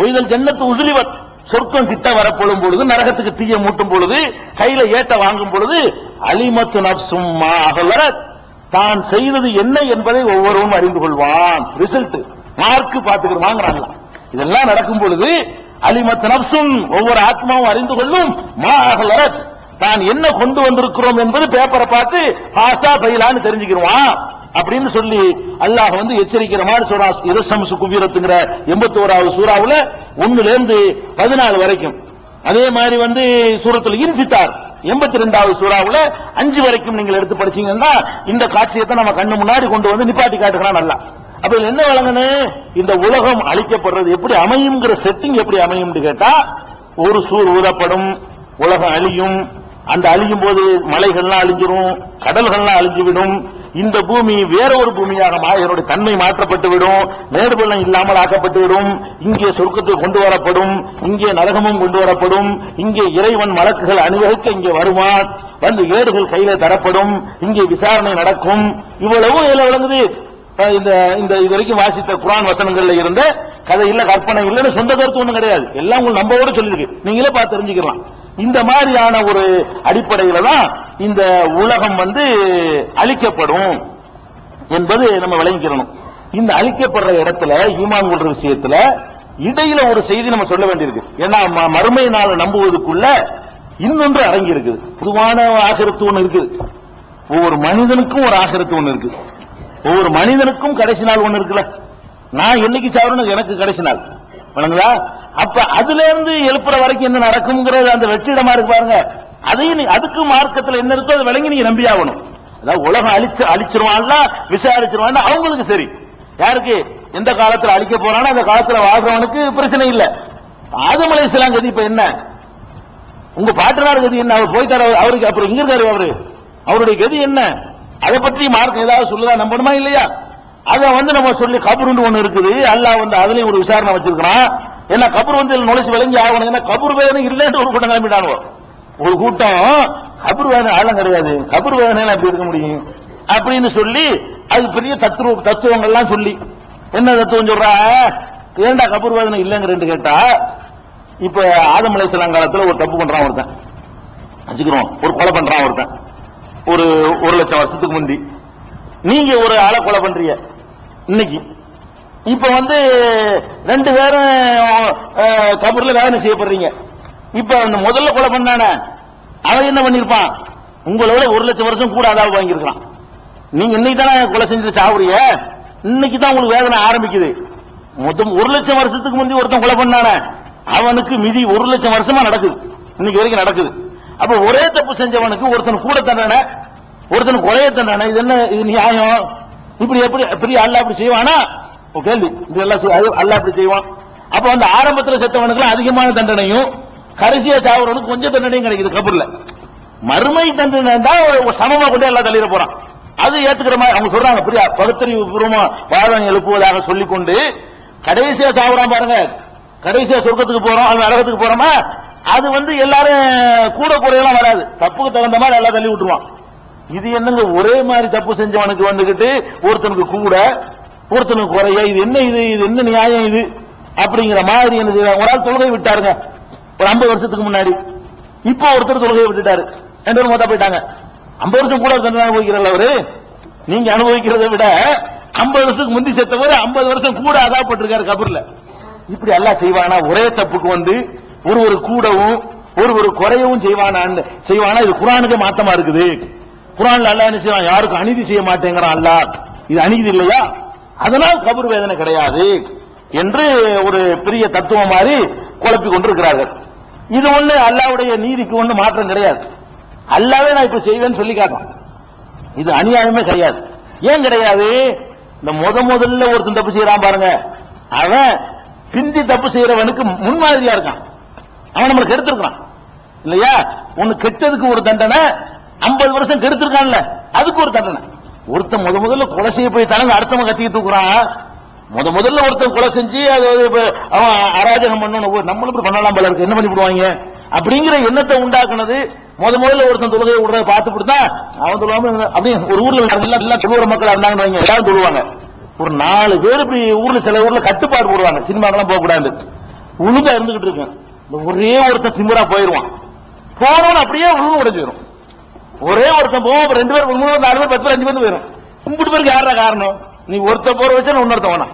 ஒய்தல் ஜன்னத்து உஸ்லிபத், சொர்க்கம் கிட்ட வரப்படும் பொழுது, நரகத்துக்கு தீய மூட்டும் பொழுது, கையில ஏட்ட வாங்கும் பொழுது, அலிமத்து நப்சும் மா அகலரத், தான் செய்தது என்ன என்பதை ஒவ்வொருவரும் அறிந்து கொள்வான். ரிசல்ட் மார்க் பாத்துக்கிறாங்க. இதெல்லாம் நடக்கும் பொழுது அலிமத் நப்சுன், ஒவ்வொரு ஆத்மாவும் அறிந்து கொள்ளும், மா அகலரத், தான் என்ன கொண்டு வந்திருக்கிறோம் என்பது பேப்பரை பார்த்து ஹாசா பைலான்னு தெரிஞ்சுக்கிடுவான் அப்படின்னு சொல்லி அல்லாஹ் வந்து எச்சரிக்கிற மாதிரி சொல்றான். இரசம்சு குவீரத்துங்கிற 81வது சூறாவுல 1ல இருந்து 14 வரைக்கும். அதே மாதிரி வந்து சூரத்துல் இன்ஃபித்தார் 82வது சூறாவுல 5 வரைக்கும் நீங்கள் எடுத்து படிச்சீங்கன்னா இந்த காட்சியத்தை நம்ம கண்ணு முன்னாடி கொண்டு வந்து நிப்பாட்டி காட்டுகிறான் நல்லா. அப்ப என்ன வழங்கணும்? இந்த உலகம் அழிக்கப்படுறது எப்படி அமையும்ங்கிற செட்டிங் எப்படி அமையும் கேட்டா, ஒரு சூர் ஊதப்படும், உலகம் அழியும். அந்த அழியும் போது மலைகள்லாம் அழிஞ்சிரும், கடல்கள்லாம் அழிஞ்சுவிடும். இந்த பூமி வேற ஒரு பூமியாக என்னுடைய தன்மை மாற்றப்பட்டு விடும், மேடு பள்ளம் இல்லாமல் ஆக்கப்பட்டு விடும். இங்கே சொர்க்கத்துக்கு கொண்டு வரப்படும், இங்கே நரகமும் கொண்டு வரப்படும். இங்கே இறைவன் மலக்குகள் அணிவகுக்க இங்கே வருவான், வந்து ஏடுகள் கையில தரப்படும், இங்கே விசாரணை நடக்கும். இவ்வளவு இதுல விளங்குது. இந்த இது வரைக்கும் வாசித்த குர்ஆன் வசனங்கள்ல இருந்த கதை இல்ல, கற்பனை இல்லைன்னு சொந்த கருத்து ஒண்ணும் கிடையாது. எல்லாம் உங்களுக்கு நம்பவோட சொல்லிருக்கு, நீங்களே பார்த்து தெரிஞ்சுக்கலாம். இந்த மாதிரியான ஒரு அடிப்படையில தான் இந்த உலகம் வந்து அழிக்கப்படும் என்பது நம்ம விளங்கிக்கிறணும். இந்த அழிக்கப்படுற இடத்துல ஈமான் கொள்ற விஷயத்துல இடையில ஒரு செய்தி நம்ம சொல்ல வேண்டியிருக்கு. ஏன்னா மறுமை நாள் நம்புவதற்குள்ள இன்னொன்று அடங்கி இருக்குது. பொதுவான ஆகிரத்து ஒண்ணு இருக்குது, ஒவ்வொரு மனிதனுக்கும் ஒரு ஆகிரத்து ஒண்ணு இருக்கு. ஒவ்வொரு மனிதனுக்கும் கடைசி நாள் ஒண்ணு இருக்குல்ல. நான் என்னைக்கு சாவணும், எனக்கு கடைசி நாள் வணங்குதா. அப்ப அதுல இருந்து எழுப்புற வரைக்கும் என்ன நடக்கும்ங்கிறது அந்த வெற்றிடமா இருக்கு பாருங்க, அதையும் அதுக்கு மார்க்கத்தில் என்ன இருக்கோ அதை விளங்கி நீங்க நம்பி ஆகணும். அதாவது உலகம் அழிச்சிருவான்ல விசாரிச்சிருவான் அவங்களுக்கு சரி. யாருக்கு எந்த காலத்துல அழிக்க போறானோ அந்த காலத்துல வாழ்றவனுக்கு பிரச்சனை இல்ல. ஆதம் அலைஹிஸ்ஸலாம் கதி இப்ப என்ன? உங்க பாட்டனார் கதி என்ன? அவர் போய்த்தார், அவருக்கு அப்புறம் இங்க இருக்காரு அவரு, அவருடைய கதி என்ன? அதை பற்றி மார்க்கம் ஏதாவது சொல்லுதா? நம்பணுமா இல்லையா? அதை நம்ம சொல்லி கபருன்னு ஒண்ணு இருக்குது, அல்லாஹ் அதுலயும் ஒரு விசாரணை வச்சிருக்கான். ஏன்னா கபர் நுழைச்சு விளங்கி ஆகணும். ஏன்னா கபர் வேதனை இல்லைன்னு ஒரு கூட்டம் கிளம்பிட்டானுவோ. ஒரு கூட்டம் கபர் வேதனை ஆழம் கிடையாது, கபர் வேதனை அப்படி இருக்க முடியும் அப்படின்னு சொல்லி அது பெரிய தத்துவங்கள்லாம் சொல்லி என்ன தத்துவம் சொல்றா? ஏண்டா கபர் வேதனை இல்லைங்கிறேன்னு கேட்டா, இப்ப ஆதம் அலைஹிஸ்ஸலாம் காலத்துல ஒரு தப்பு பண்றான் ஒருத்தன் வச்சுக்கிறோம், ஒரு கொலை பண்றான் ஒருத்தன், ஒரு 1,00,000 வருஷத்துக்கு முந்தி. நீங்க ஒரு ஆளை கொலை பண்றீங்க இன்னைக்கு. இப்ப 2 பேரும் கபர்ல வேதனை செய்யப்படுறீங்க. இப்ப அந்த முதல்ல கொலை பண்ணானே அவன் என்ன பண்ணிருப்பான்? உங்களோட 1,00,000 வருஷம் கூட அதாவது வாங்கியிருக்கான். நீங்க இன்னைக்கு தானே கொலை செஞ்சுட்டு சாவுறீங்க, இன்னைக்கு தான் உங்களுக்கு வேதனை ஆரம்பிக்குது. மொத்தம் 1,00,000 வருஷத்துக்கு முந்தி ஒருத்தன் கொலை பண்ணானே அவனுக்கு மிதி 1,00,000 வருஷமா நடக்குது, இன்னைக்கு வரைக்கும் நடக்குது. அப்ப ஒரே தப்பு செஞ்சவனுக்கு ஒருத்தன் கூட தண்டனை, ஒருத்தன் குறைய தண்டனை. இது என்ன? இது நியாயம்? இப்படி எப்படி பெரிய அல்லாஹ் அப்படி செய்வானா? கேள்வி. இப்படி எல்லாம் அல்லாஹ் அப்படி செய்வான். அப்ப ஆரம்பத்தில் செத்தவனுக்கு அதிகமான தண்டனையும் கடைசியா சாவுறவனுக்கு கொஞ்சம் தண்டனையும் கிடைக்குது கபர்ல. மறுமை தண்டனை தான் சமமா கொண்டு எல்லாம் தள்ளிட போறான். அது ஏத்துக்கிற மாதிரி அவங்க சொல்றாங்க. பெரிய பகுத்தறிவு பூர்வமா வாழ்வனை எழுப்புவதாக சொல்லிக்கொண்டு கடைசியா சாவுறான் பாருங்க, கடைசியா சொர்க்கத்துக்கு போறோம் அது நரகத்துக்கு போறோமா, அது எல்லாரும் கூட குறையெல்லாம் வராது, தப்புக்கு தகுந்த மாதிரி எல்லாம் தள்ளி விட்டுருவான். இது என்னங்க ஒரே மாதிரி தப்பு செஞ்சவனுக்கு வந்துகிட்டு ஒருத்தனுக்கு கூட ஒருத்தனுக்கு குறைய, இது என்ன? இது என்ன நியாயம் இது? அப்படிங்கிற மாதிரி என்ன செய்வாங்க? ஒரு ஆள் தொழுகை விட்டாருங்க ஒரு 50 வருஷத்துக்கு முன்னாடி, இப்ப ஒருத்தர் தொழுகையை விட்டுட்டாரு, 2 பேரும் மொத்தம் போயிட்டாங்க. 50 வருஷம் கூட தண்டனை அனுபவிக்கிறல்ல அவரு. நீங்க அனுபவிக்கிறத விட 50 வருஷத்துக்கு முந்தி செத்தவர் 50 வருஷம் கூட அதாப்பட்டிருக்காரு கபர்ல. இப்படி எல்லாம் செய்வானா? ஒரே தப்புக்கு ஒரு கூடவும் ஒரு குறையவும் செய்வானா? இது குர்ஆனுக்கு மாத்தமா இருக்குது. குர்ஆன்ல அல்லாஹ் என்ன செய்வான்? யாருக்கும் அநீதி செய்ய மாட்டேங்கிறான் அல்லாஹ். இது அநீதி இல்லையா? அதனால் கபர் வேதனை கிடையாது என்று ஒரு பெரிய தத்துவம் மாதிரி குழப்பி கொண்டிருக்கிறார்கள். இது அல்லாஹ்வுடைய நீதிக்கு மாற்றம் கிடையாது. அல்லாஹ்வே நான் இப்ப செய்வேன்னு சொல்லி காட்டுறான். இது அநியாயமே கிடையாது. ஏன் கிடையாது? இந்த முதல்ல ஒருத்தன் தப்பு செய்யறான் பாருங்க, அவன் பிந்தி தப்பு செய்யறவனுக்கு முன்மாதிரியா இருக்கான். அவன் நம்மளுக்கு கெடுத்திருக்கான் இல்லையா? ஒன்னு கெட்டதுக்கு ஒரு தண்டனை, 50 வருஷம் கெடுத்திருக்கான்ல அதுக்கு ஒரு தண்டனை. ஒருத்தன் முதல்ல கொலை செய்ய போய் தானங்க அடுத்தவன் கத்திக்கிட்டு இருக்கிறான். முதல்ல ஒருத்தன் கொலை செஞ்சு அவன் அராஜகம் பண்ணணும், நம்மளும் இப்படி பண்ணலாம் போல இருக்கு, என்ன பண்ணி விடுவாங்க அப்படிங்கிற எண்ணத்தை உண்டாக்குனது. முதல்ல ஒருத்தன் தொழுகையை விடுறத பார்த்துட்டு அவன் தொழுவாம அப்படி ஒரு ஊர்ல எல்லாம் தொழுகிற மக்கள் இருந்தாங்க, எல்லாரும் தொழுவாங்க. ஒரு 4 பேர் இப்படி ஊர்ல சில ஊர்ல கட்டுப்பாடு போடுவாங்க, சினிமாக்கெல்லாம் போக கூடாது, உழுந்தா இருந்துகிட்டு இருக்கு. ஒரே ஒருத்தன் திமிரா போயிருவான், போனவன் அப்படியே உழுவு உடைஞ்சிடும். ஒரே ஒருத்தன் போவோம், 2 பேர் 3 பேர் 4 பேர் 10 பேர் 5 பேர் போயிடும். கும்பிட்டு பேருக்கு யாரா காரணம்? நீ ஒருத்த போற வச்சா இன்னொருத்த போனா,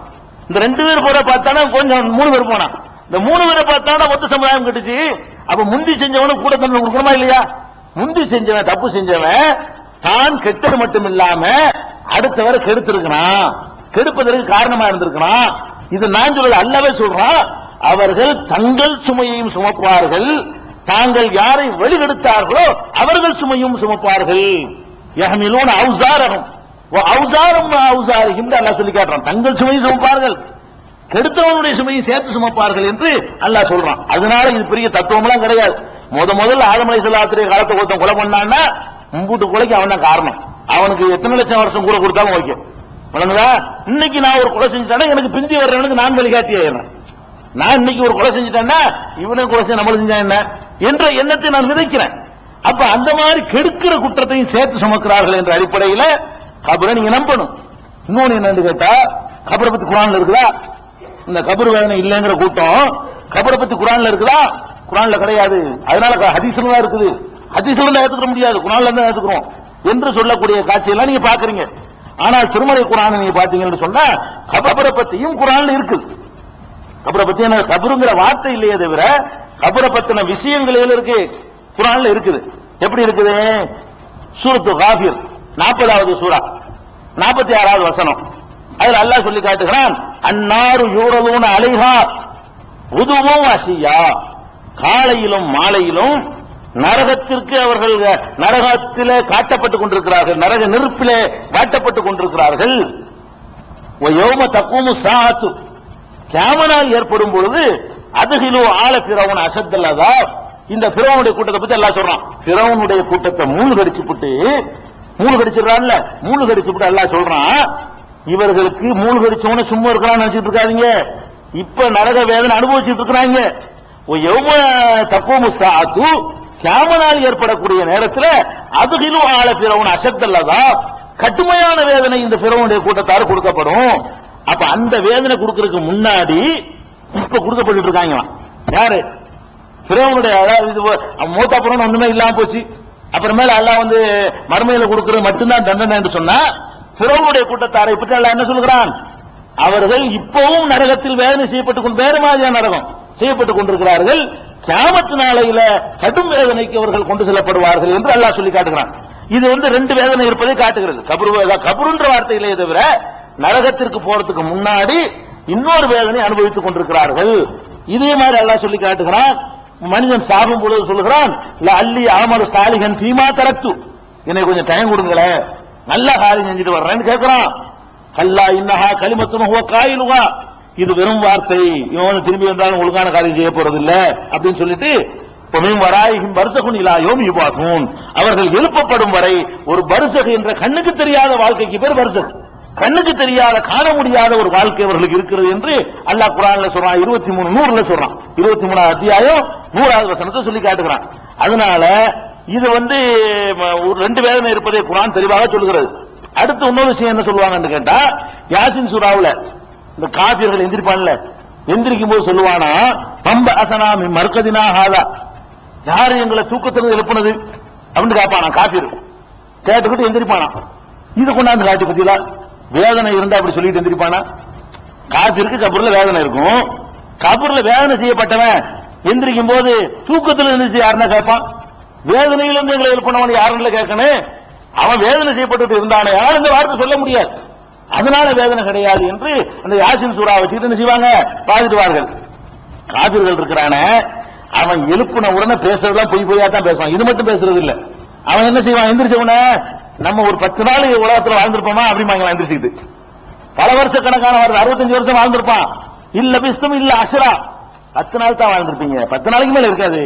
இந்த 2 பேர் போற பார்த்தானா கொஞ்சம் 3 பேர் போனா, இந்த 3 பேரை பார்த்தானா மொத்த சமுதாயம் கட்டுச்சு. அப்ப முந்தி செஞ்சவனுக்கு கூட தண்டனை கொடுக்கணுமா இல்லையா? முந்தி செஞ்சவன் தப்பு செஞ்சவன் தான் கெட்டது மட்டும் இல்லாம அடுத்தவரை கெடுத்திருக்கிறான், கெடுப்பதற்கு காரணமா இருந்திருக்கிறான். இது நான் சொல்ல அல்லாஹ்வே சொல்றான், அவர்கள் தங்கள் சுமையையும் சுமப்பார்கள், தாங்கள் யாரை வெளிகெடுத்தார்களோ அவர்கள் சுமையும் சுமப்பார்கள். யஹ்மிலூன அவ்ஸாரஹும் வ அவ்ஸாரும் அவ்ஸாரிஹிம் அல்லாஹ் சொல்லி காட்டுறான். தங்கள் சுமையை சுமப்பார்கள், கெடுத்தவனுடைய சுமையை சேர்த்து சுமப்பார்கள் என்று அல்லாஹ் சொல்றான். அதனால இது பெரிய தத்துவம்லாம் கிடையாது. முதல்ல ஆதம் அலைஹிஸ்ஸலாத்துடைய காலத்தை ஒருத்தன் கொலை பண்ணான்னா மும்பூட்டு கொலைக்கு அவன் தான் காரணம். அவனுக்கு எத்தனை லட்சம் வருஷம் கூட கொடுத்தாலும் ஓகே. வழங்குதா? இன்னைக்கு நான் ஒரு கொலை செஞ்சுட்டேன்னா எனக்கு பிந்தி வர்றவனுக்கு நான் வழிகாட்டி ஆயிடுறேன். நான் இன்னைக்கு ஒரு கொலை செஞ்சுட்டேன்னா இவனுக்கு கொலை செய்ய நம்மள செஞ்சா என்ன என்ற எண்ணத்தை நான் விதைக்கிறேன். அப்ப அந்த மாதிரி கெடுக்கிற குற்றத்தையும் சேர்த்து சுமக்கிறார்கள் என்ற அடிப்படையில் கபரை நீங்க நம்பணும். இன்னொன்னு என்னன்னு கேட்டா, கபரை பத்தி குர்ஆன்ல இருக்குதா? இந்த கபர் வேதனை இல்லைங்கிற கூட்டம் கபரை பத்தி குர்ஆன்ல இருக்குதா? குர்ஆன்ல கிடையாது. அதனால ஹதீஸ்ல தான் இருக்குது. ஹதீஸ்ல தான் ஏத்துக்க முடியாது, குர்ஆன்ல தான் ஏத்துக்கிறோம் என்று சொல்லக்கூடிய காட்சியெல்லாம் நீங்க பாக்குறீங்க. ஆனால் திருமறை குர்ஆனை நீங்க பாத்தீங்கன்னு சொன்னா கபரை பத்தியும் குர்ஆன்ல இருக்குது. கபரை பத்தி என்ன, கபருங்கிற வார்த்தை இல்லையே தவிர கபரை பத்தின விஷயங்கள் இருக்கு, குர்ஆன்ல இருக்குது. எப்படி இருக்குது? சூரத்து காஃபிர் 40வது சூரா 46வது வசனம். அதில் அல்லாஹ் சொல்லி காட்டுகிறான், அன்னாரு யூரலூன அலைஹா உதுவும் அஷியா, காலையிலும் மாலையிலும் நரகத்திற்கு அவர்கள் நரகத்திலே காட்டப்பட்டுக் கொண்டிருக்கிறார்கள், நரக நெருப்பிலே காட்டப்பட்டுக் கொண்டிருக்கிறார்கள். யௌம தக்கூமு ஸாஅத்து, கியாமத் ஏற்படும் பொழுது அதுகிலு ஆல ஃபிரௌன் அஷத்தல் அஸாப், இந்த ஃபிரௌனுடைய கூட்டத்தை பத்தி அல்லாஹ் சொல்றான். ஃபிரௌனுடைய கூட்டத்தை மூழ்கடிச்சிடுறான்ல, மூழ்கடிச்சுட்டு அல்லாஹ் சொல்றான், இவர்களுக்கு மூழ்கடிச்சவன சும்மா இருக்கலாம் நினைச்சிட்டு இருக்காதீங்க, இப்ப நரக வேதனை அனுபவிச்சுட்டு இருக்கிறாங்க. யௌம தக்கூமு ஸாஅத்து, கியாமத் ஏற்படக்கூடிய நேரத்தில் அதுகிலு ஆல ஃபிரௌன் அஷத்தல் அஸாப், கடுமையான வேதனை இந்த ஃபிரௌனுடைய கூட்டத்தார் கொடுக்கப்படும். அப்ப அந்த வேதனை கொடுக்கறதுக்கு முன்னாடி இப்ப கொடுக்கப்பட்டு இருக்காங்க. யாரு? ஃபிரௌனுடைய, அதாவது மூத்தாப்புறம் ஒண்ணுமே இல்லாம போச்சு, அப்புறமேல அல்லாஹ் வந்து மறுமையில கொடுக்கிறது மட்டும்தான் தண்டனை என்று சொன்னா, ஃபிரௌனுடைய கூட்டத்தாரை பற்றி அல்லாஹ் என்ன சொல்கிறான்? அவர்கள் இப்பவும் நரகத்தில் வேதனை செய்யப்பட்டுக் கொண்டு, வேறு மாதிரியான நரகம் செய்யப்பட்டுக் கொண்டிருக்கிறார்கள், கியாமத் நாளையில கடும் வேதனைக்கு அவர்கள் கொண்டு செல்லப்படுவார்கள் என்று அல்லாஹ் சொல்லி காட்டுகிறான். இது வந்து ரெண்டு வேதனை இருப்பதை காட்டுகிறது. கபருன்ற வார்த்தையிலே தவிர நரகத்திற்கு போறதுக்கு முன்னாடி இன்னொரு வேதனை அனுபவித்துக் கொண்டிருக்கிறார்கள். இதே மாதிரி அல்லாஹ் சொல்லி காட்டுகிறான். மனிதன் சாகும் பொழுது சொல்லுகிறான், அல்லி அமலு சாலிஹன் ஃபீமா தரக்து, எனக்கு கொஞ்சம் டைம் கொடுங்களேன், நல்ல காரியம் செஞ்சுட்டு வர்றேன்னு கேட்கிறான். கல்லா இன்னஹா கலிமத்துன் ஹுவ காயிலுஹா, இது வெறும் வார்த்தை, இவன் திரும்பி வந்தாலும் ஒழுங்கான காரியம் செய்ய போறது இல்ல அப்படின்னு சொல்லிட்டு, வராயிஹிம் பர்ஸகுன் இலா யௌமி யுபாஸூன், அவர்கள் எழுப்பப்படும் வரை ஒரு பர்ஸக் என்ற கண்ணுக்கு தெரியாத வாழ்க்கைக்கு பேர் பர்ஸக், கண்ணுக்கு தெரியாத காண முடியாத ஒரு வாழ்க்கை அவர்களுக்கு இருக்கிறது என்று அல்லாஹ் குர்ஆன்ல சொல்றான். 23 சொல்றான். 23 அத்தியாயம் 100வது வசனத்தை சொல்லி காட்டுகிறான். அதனால இது வந்து ரெண்டு வேதனை இருப்பதை குர்ஆன் தெளிவாக சொல்கிறது. அடுத்து இன்னொரு விஷயம் என்ன சொல்லுவாங்கன்னு கேட்டா, யாசின் சூராவுல இந்த காபிர்கள் எந்திரிப்பான்ல, எந்திரிக்கும் போது சொல்லுவானா, பம்ப அசனா மின் மர்கதினா ஹாதா, யாரு எங்களை தூக்கத்திலிருந்து எழுப்புனது அப்படின்னு கேட்பானா காபிர். கேட்டுக்கிட்டு எந்திரிப்பானா. இது கொண்டாந்து காட்டி பத்தியா வேதனை இருந்தா அப்படி சொல்லிட்டு எந்திரிப்பானா? காபிருக்கு கபூர்ல வேதனை இருக்கும். கபூர்ல வேதனை செய்யப்பட்டவன் எந்திரிக்கும் போது தூக்கத்தில் இருந்துச்சு யாருன்னா கேட்பான்? வேதனையிலிருந்து எங்களை எழுப்பினவன் யாருன்னு கேட்கணும். அவன் வேதனை செய்யப்பட்டு இருந்தானே, யாரும் இந்த வார்த்தை சொல்ல முடியாது. அதனால வேதனை கிடையாது என்று அந்த யாசின் சூரா வச்சுக்கிட்டு என்ன செய்வாங்க, பாதிடுவார்கள். காபிர்கள் இருக்கிறான, அவன் எழுப்பின உடனே பேசுறதுலாம் பொய்யா தான் பேசுவான். இது மட்டும் பேசுறது இல்ல. அவன் என்ன செய்வான், எந்திரிச்ச உடனே நம்ம ஒரு 10 நாள் உலகத்தில் வாழ்ந்திருப்போமா அப்படிமா எந்திரிச்சுக்கிட்டு, பல வருஷ கணக்கான 65 வருஷம் வாழ்ந்திருப்பான். இல்ல பிஸ்தும் இல்ல அஷ்ரா, 10 நாள் தான் வாழ்ந்திருப்பீங்க, 10 நாளைக்கு மேல இருக்காது.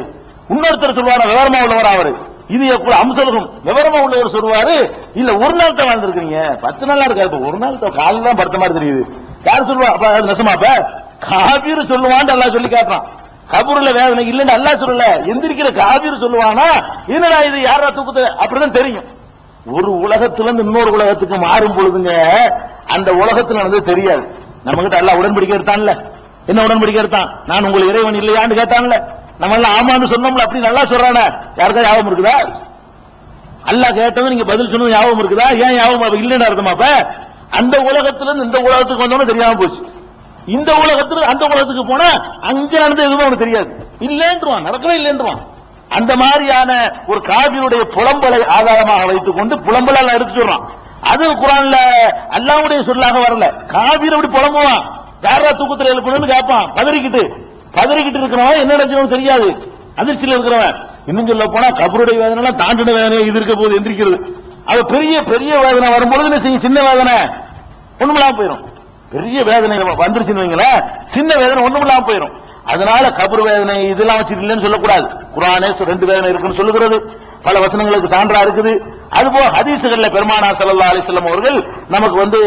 இன்னொருத்தர் சொல்லுவாரு, விவரமா உள்ளவர் அவரு, இது அம்சலகம் விவரமா உள்ளவர் சொல்லுவாரு, இல்ல ஒரு நாள் தான் வாழ்ந்திருக்கீங்க, 10 நாளா இருக்காது, ஒரு நாள் காலையில் தான் படுத்த மாதிரி தெரியுது. யார் சொல்லுவா? அப்ப அது நெசமா? அப்ப காபீர் சொல்லுவான்னு அல்லாஹ் சொல்லி காட்டுறான். கபூர்ல வேதனை இல்லன்னு அல்லாஹ் சொல்லல, எந்திரிக்கிற காபீர் சொல்லுவானா, என்னடா இது யாரா தூக்கத்தை அப்படிதான் தெரியும். ஒரு உலகத்திலிருந்து இன்னொரு உலகத்துக்கு மாறும் பொழுதுங்க, அந்த உலகத்தில் நடந்தது தெரியாது. நம்ம கிட்ட அல்லாஹ் உடன்படிக்கை எடுத்தான்ல, என்ன உடன்படிக்கை எடுத்தான்? நான் உங்கள் இறைவன் இல்லையான்னு கேட்டான்ல, நம்ம எல்லாம் ஆமான்னு சொன்னோம்ல, அப்படி நல்லா சொல்றானே, யாருக்கா ஞாபகம் இருக்குதா? அல்லாஹ் கேட்டது நீங்க பதில் சொன்னது ஞாபகம் இருக்குதா? ஏன் ஞாபகம் இல்லைன்னு அர்த்தமா? அப்ப அந்த உலகத்திலிருந்து இந்த உலகத்துக்கு வந்தோம்னு தெரியாம போச்சு. இந்த உலகத்துல அந்த உலகத்துக்கு போனா அங்க நடந்த எதுவும் அவனுக்கு தெரியாது, இல்லைன்றான், நடக்கவே இல்லைன்றான். அந்த மாதிரியான ஒரு காபியுடைய புலம்பலை ஆதாரமாக வைத்துக் கொண்டு புலம்பலால் எடுத்து சொல்றான். அது குர்ஆன்ல அல்லாஹ்வுடைய சொல்லாக வரல. காபீர் அப்படி புலம்புவான், யாரா தூக்கத்தில் எழுப்பணும்னு கேட்பான், பதறிக்கிட்டு இருக்கிறவன் என்ன நினைச்சவனும் தெரியாது, அதிர்ச்சியில் இருக்கிறவன். இன்னும் சொல்ல போனா கபருடைய வேதனை எல்லாம் தாண்டின வேதனை இது இருக்க போது எந்திரிக்கிறது. அது பெரிய பெரிய வேதனை வரும்பொழுது என்ன செய்யும்? சின்ன வேதனை ஒண்ணுமில்லாம போயிடும். பெரிய வேதனை வந்துருச்சுன்னு வைங்களேன், சின்ன வேதனை ஒண்ணுமில்லாம போயிடும். அதனால கபர் வேதனை இதெல்லாம் வச்சு இல்லைன்னு சொல்லக்கூடாது. குர்ஆனே 2 வேதனை இருக்குன்னு சொல்லுகிறது, பல வசனங்களுக்கு சான்றா இருக்குது. அதுபோல ஹதீசுகள்ல பெருமானார் ஸல்லல்லாஹு அலைஹி வஸல்லம் அவர்கள் நமக்கு வந்து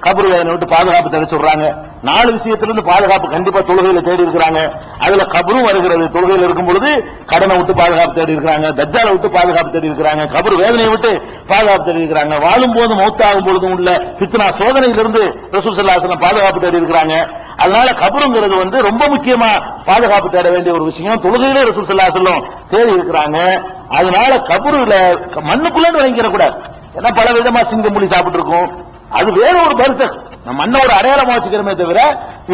கபர் வேதனை விட்டு பாதுகாப்பு தேட சொல்றாங்க. 4 விஷயத்திலிருந்து பாதுகாப்பு கண்டிப்பா தொழுகையில தேடி இருக்கிறாங்க. அதுல கபரும் வருகிறது. தொழுகையில் இருக்கும் பொழுது கடனை விட்டு பாதுகாப்பு தேடி இருக்கிறாங்க, தஜ்ஜாலை விட்டு பாதுகாப்பு தேடி இருக்கிறாங்க, கபர் வேதனையை விட்டு பாதுகாப்பு தேடி இருக்கிறாங்க, வாழும் போது மௌத்தாகும் பொழுதும் உள்ள ஃபித்னா சோதனையிலிருந்து ரசூல் ஸல்லல்லாஹு அலைஹி வஸல்லம் பாதுகாப்பு தேடி இருக்கிறாங்க. அதனால கபருங்கிறது வந்து ரொம்ப முக்கியமா பாதுகாப்பு தேட வேண்டிய ஒரு விஷயம். தொழுகையிலே ரசூல் ஸல்லல்லாஹு அலைஹி வஸல்லம் தேடி இருக்கிறாங்க. அதனால கபருல மண்ணுக்குள்ள வாங்கிக்கிற கூடாது. ஏன்னா பல விதமா சிங்கம் புலி சாப்பிட்டு இருக்கும், அது வேற ஒரு பரிசு. நம்ம மண்ணை ஒரு அடையாளமா வச்சுக்கிறோமே தவிர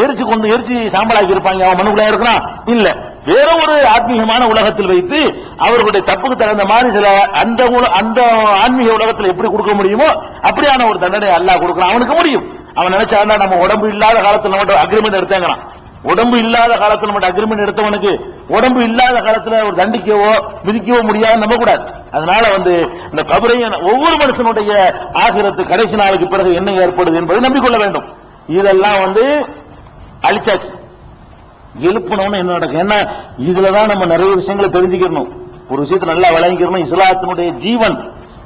எரிச்சு சாம்பலாக்கி இருப்பாங்க, அவன் மண்ணுக்குள்ள இருக்கிறான் இல்ல. வேற ஒரு ஆத்மீகமான உலகத்தில் வைத்து அவர்களுடைய தப்புக்கு தகுந்த மாதிரி சில அந்த ஆன்மீக உலகத்தில் எப்படி கொடுக்க முடியுமோ அப்படியான ஒரு தண்டனை அல்லாஹ் கொடுக்கிறான். அவனுக்கு முடியும். அவன் நினைச்சாண்டா நம்ம உடம்பு இல்லாத காலத்தில் நம்மகிட்ட அக்ரிமெண்ட் எடுத்தாங்களாம். உடம்பு இல்லாத காலத்தில் நம்மகிட்ட அக்ரிமெண்ட் எடுத்தவனுக்கு உடம்பு இல்லாத காலத்துல ஒரு தண்டிக்கவோ விதிக்கவோ முடியாது நம்ப கூடாது. அதனால இந்த கபரை ஒவ்வொரு மனுஷனுடைய ஆகிரத்து கடைசி நாளுக்கு பிறகு என்ன ஏற்படுது என்பதை நம்பிக்கொள்ள வேண்டும். இதெல்லாம் அழிச்சாச்சு. எழுப்பணும்னு என்ன நடக்கும்? ஏன்னா இதுலதான் நம்ம நிறைய விஷயங்களை தெரிஞ்சுக்கணும். ஒரு விஷயத்தை நல்லா விளங்கிக்கணும். இஸ்லாத்தினுடைய ஜீவன்,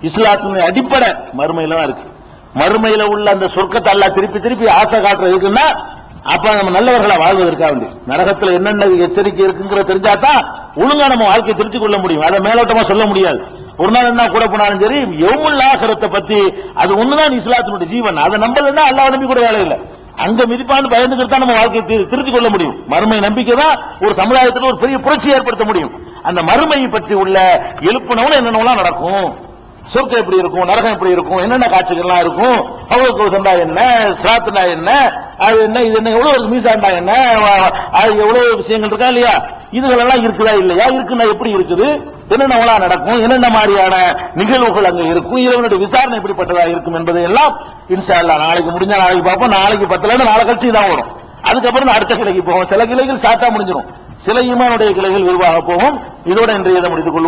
இஸ்லாத்தினுடைய அடிப்படை மறுமையில தான் இருக்கு. மறுமையில உள்ள அந்த சொர்க்கத்தை அல்லாஹ் திருப்பி திருப்பி ஆசை காட்டுறது இருக்குன்னா அப்ப நம்ம நல்லவர்களா வாழ்வதற்காக வேண்டி நரகத்துல என்னென்ன எச்சரிக்கை இருக்குங்கிற தெரிஞ்சாதான் ஒழுங்கா நம்ம வாழ்க்கையை திருத்திக் கொள்ள முடியும். அதை மேலோட்டமா சொல்ல முடியாது. ஒரு நாள் என்ன கூட போனாலும் சரி, யௌமுல் ஆகிரத்தை பத்தி அது ஒண்ணுதான் இஸ்லாத்தினுடைய ஜீவன். அதை நம்பலன்னா அல்லாஹ் நம்பி கூட வேலை இல்லை. அங்க மிதிப்பான்னு பயந்துக்கிட்டு தான் நம்ம வாழ்க்கையை திருத்திக் கொள்ள முடியும். மறுமை நம்பிக்கை தான் ஒரு சமுதாயத்தில் ஒரு பெரிய புரட்சி ஏற்படுத்த முடியும். அந்த மறுமையை பற்றி உள்ள எழுப்புனவன என்னென்னலாம் நடக்கும், சொர்க்கம் எப்படி இருக்கும், நரகம் எப்படி இருக்கும், என்னென்ன காட்சிகள்லாம் இருக்கும், அவ்வளவு சந்தா என்ன, சிராத்துனா என்ன, அது என்ன, இது என்ன, எவ்வளவு மீசாண்டா என்ன, அது எவ்வளவு விஷயங்கள் இருக்கா இல்லையா, இதுகளெல்லாம் இருக்குதா இல்லையா, இருக்குன்னா எப்படி இருக்குது, என்னென்ன நடக்கும், என்னென்ன மாதிரியான நிகழ்வுகள் அங்க இருக்கும், இறைவனுடைய விசாரணை எப்படிப்பட்டதா இருக்கும் என்பதை எல்லாம் இன்ஷா அல்லாஹ் நாளைக்கு முடிஞ்சா நாளைக்கு பார்ப்போம். நாளைக்கு 10 நாளை கழிச்சு தான் வரும். அதுக்கப்புறம் அடுத்த கிளைக்கு போவோம். சில கிளைகள் சாத்தா முடிஞ்சிடும், சில ஈமானுடைய கிளைகள் விரிவாக போகும். இதோட இன்றைய முடித்துக் கொள்வோம்.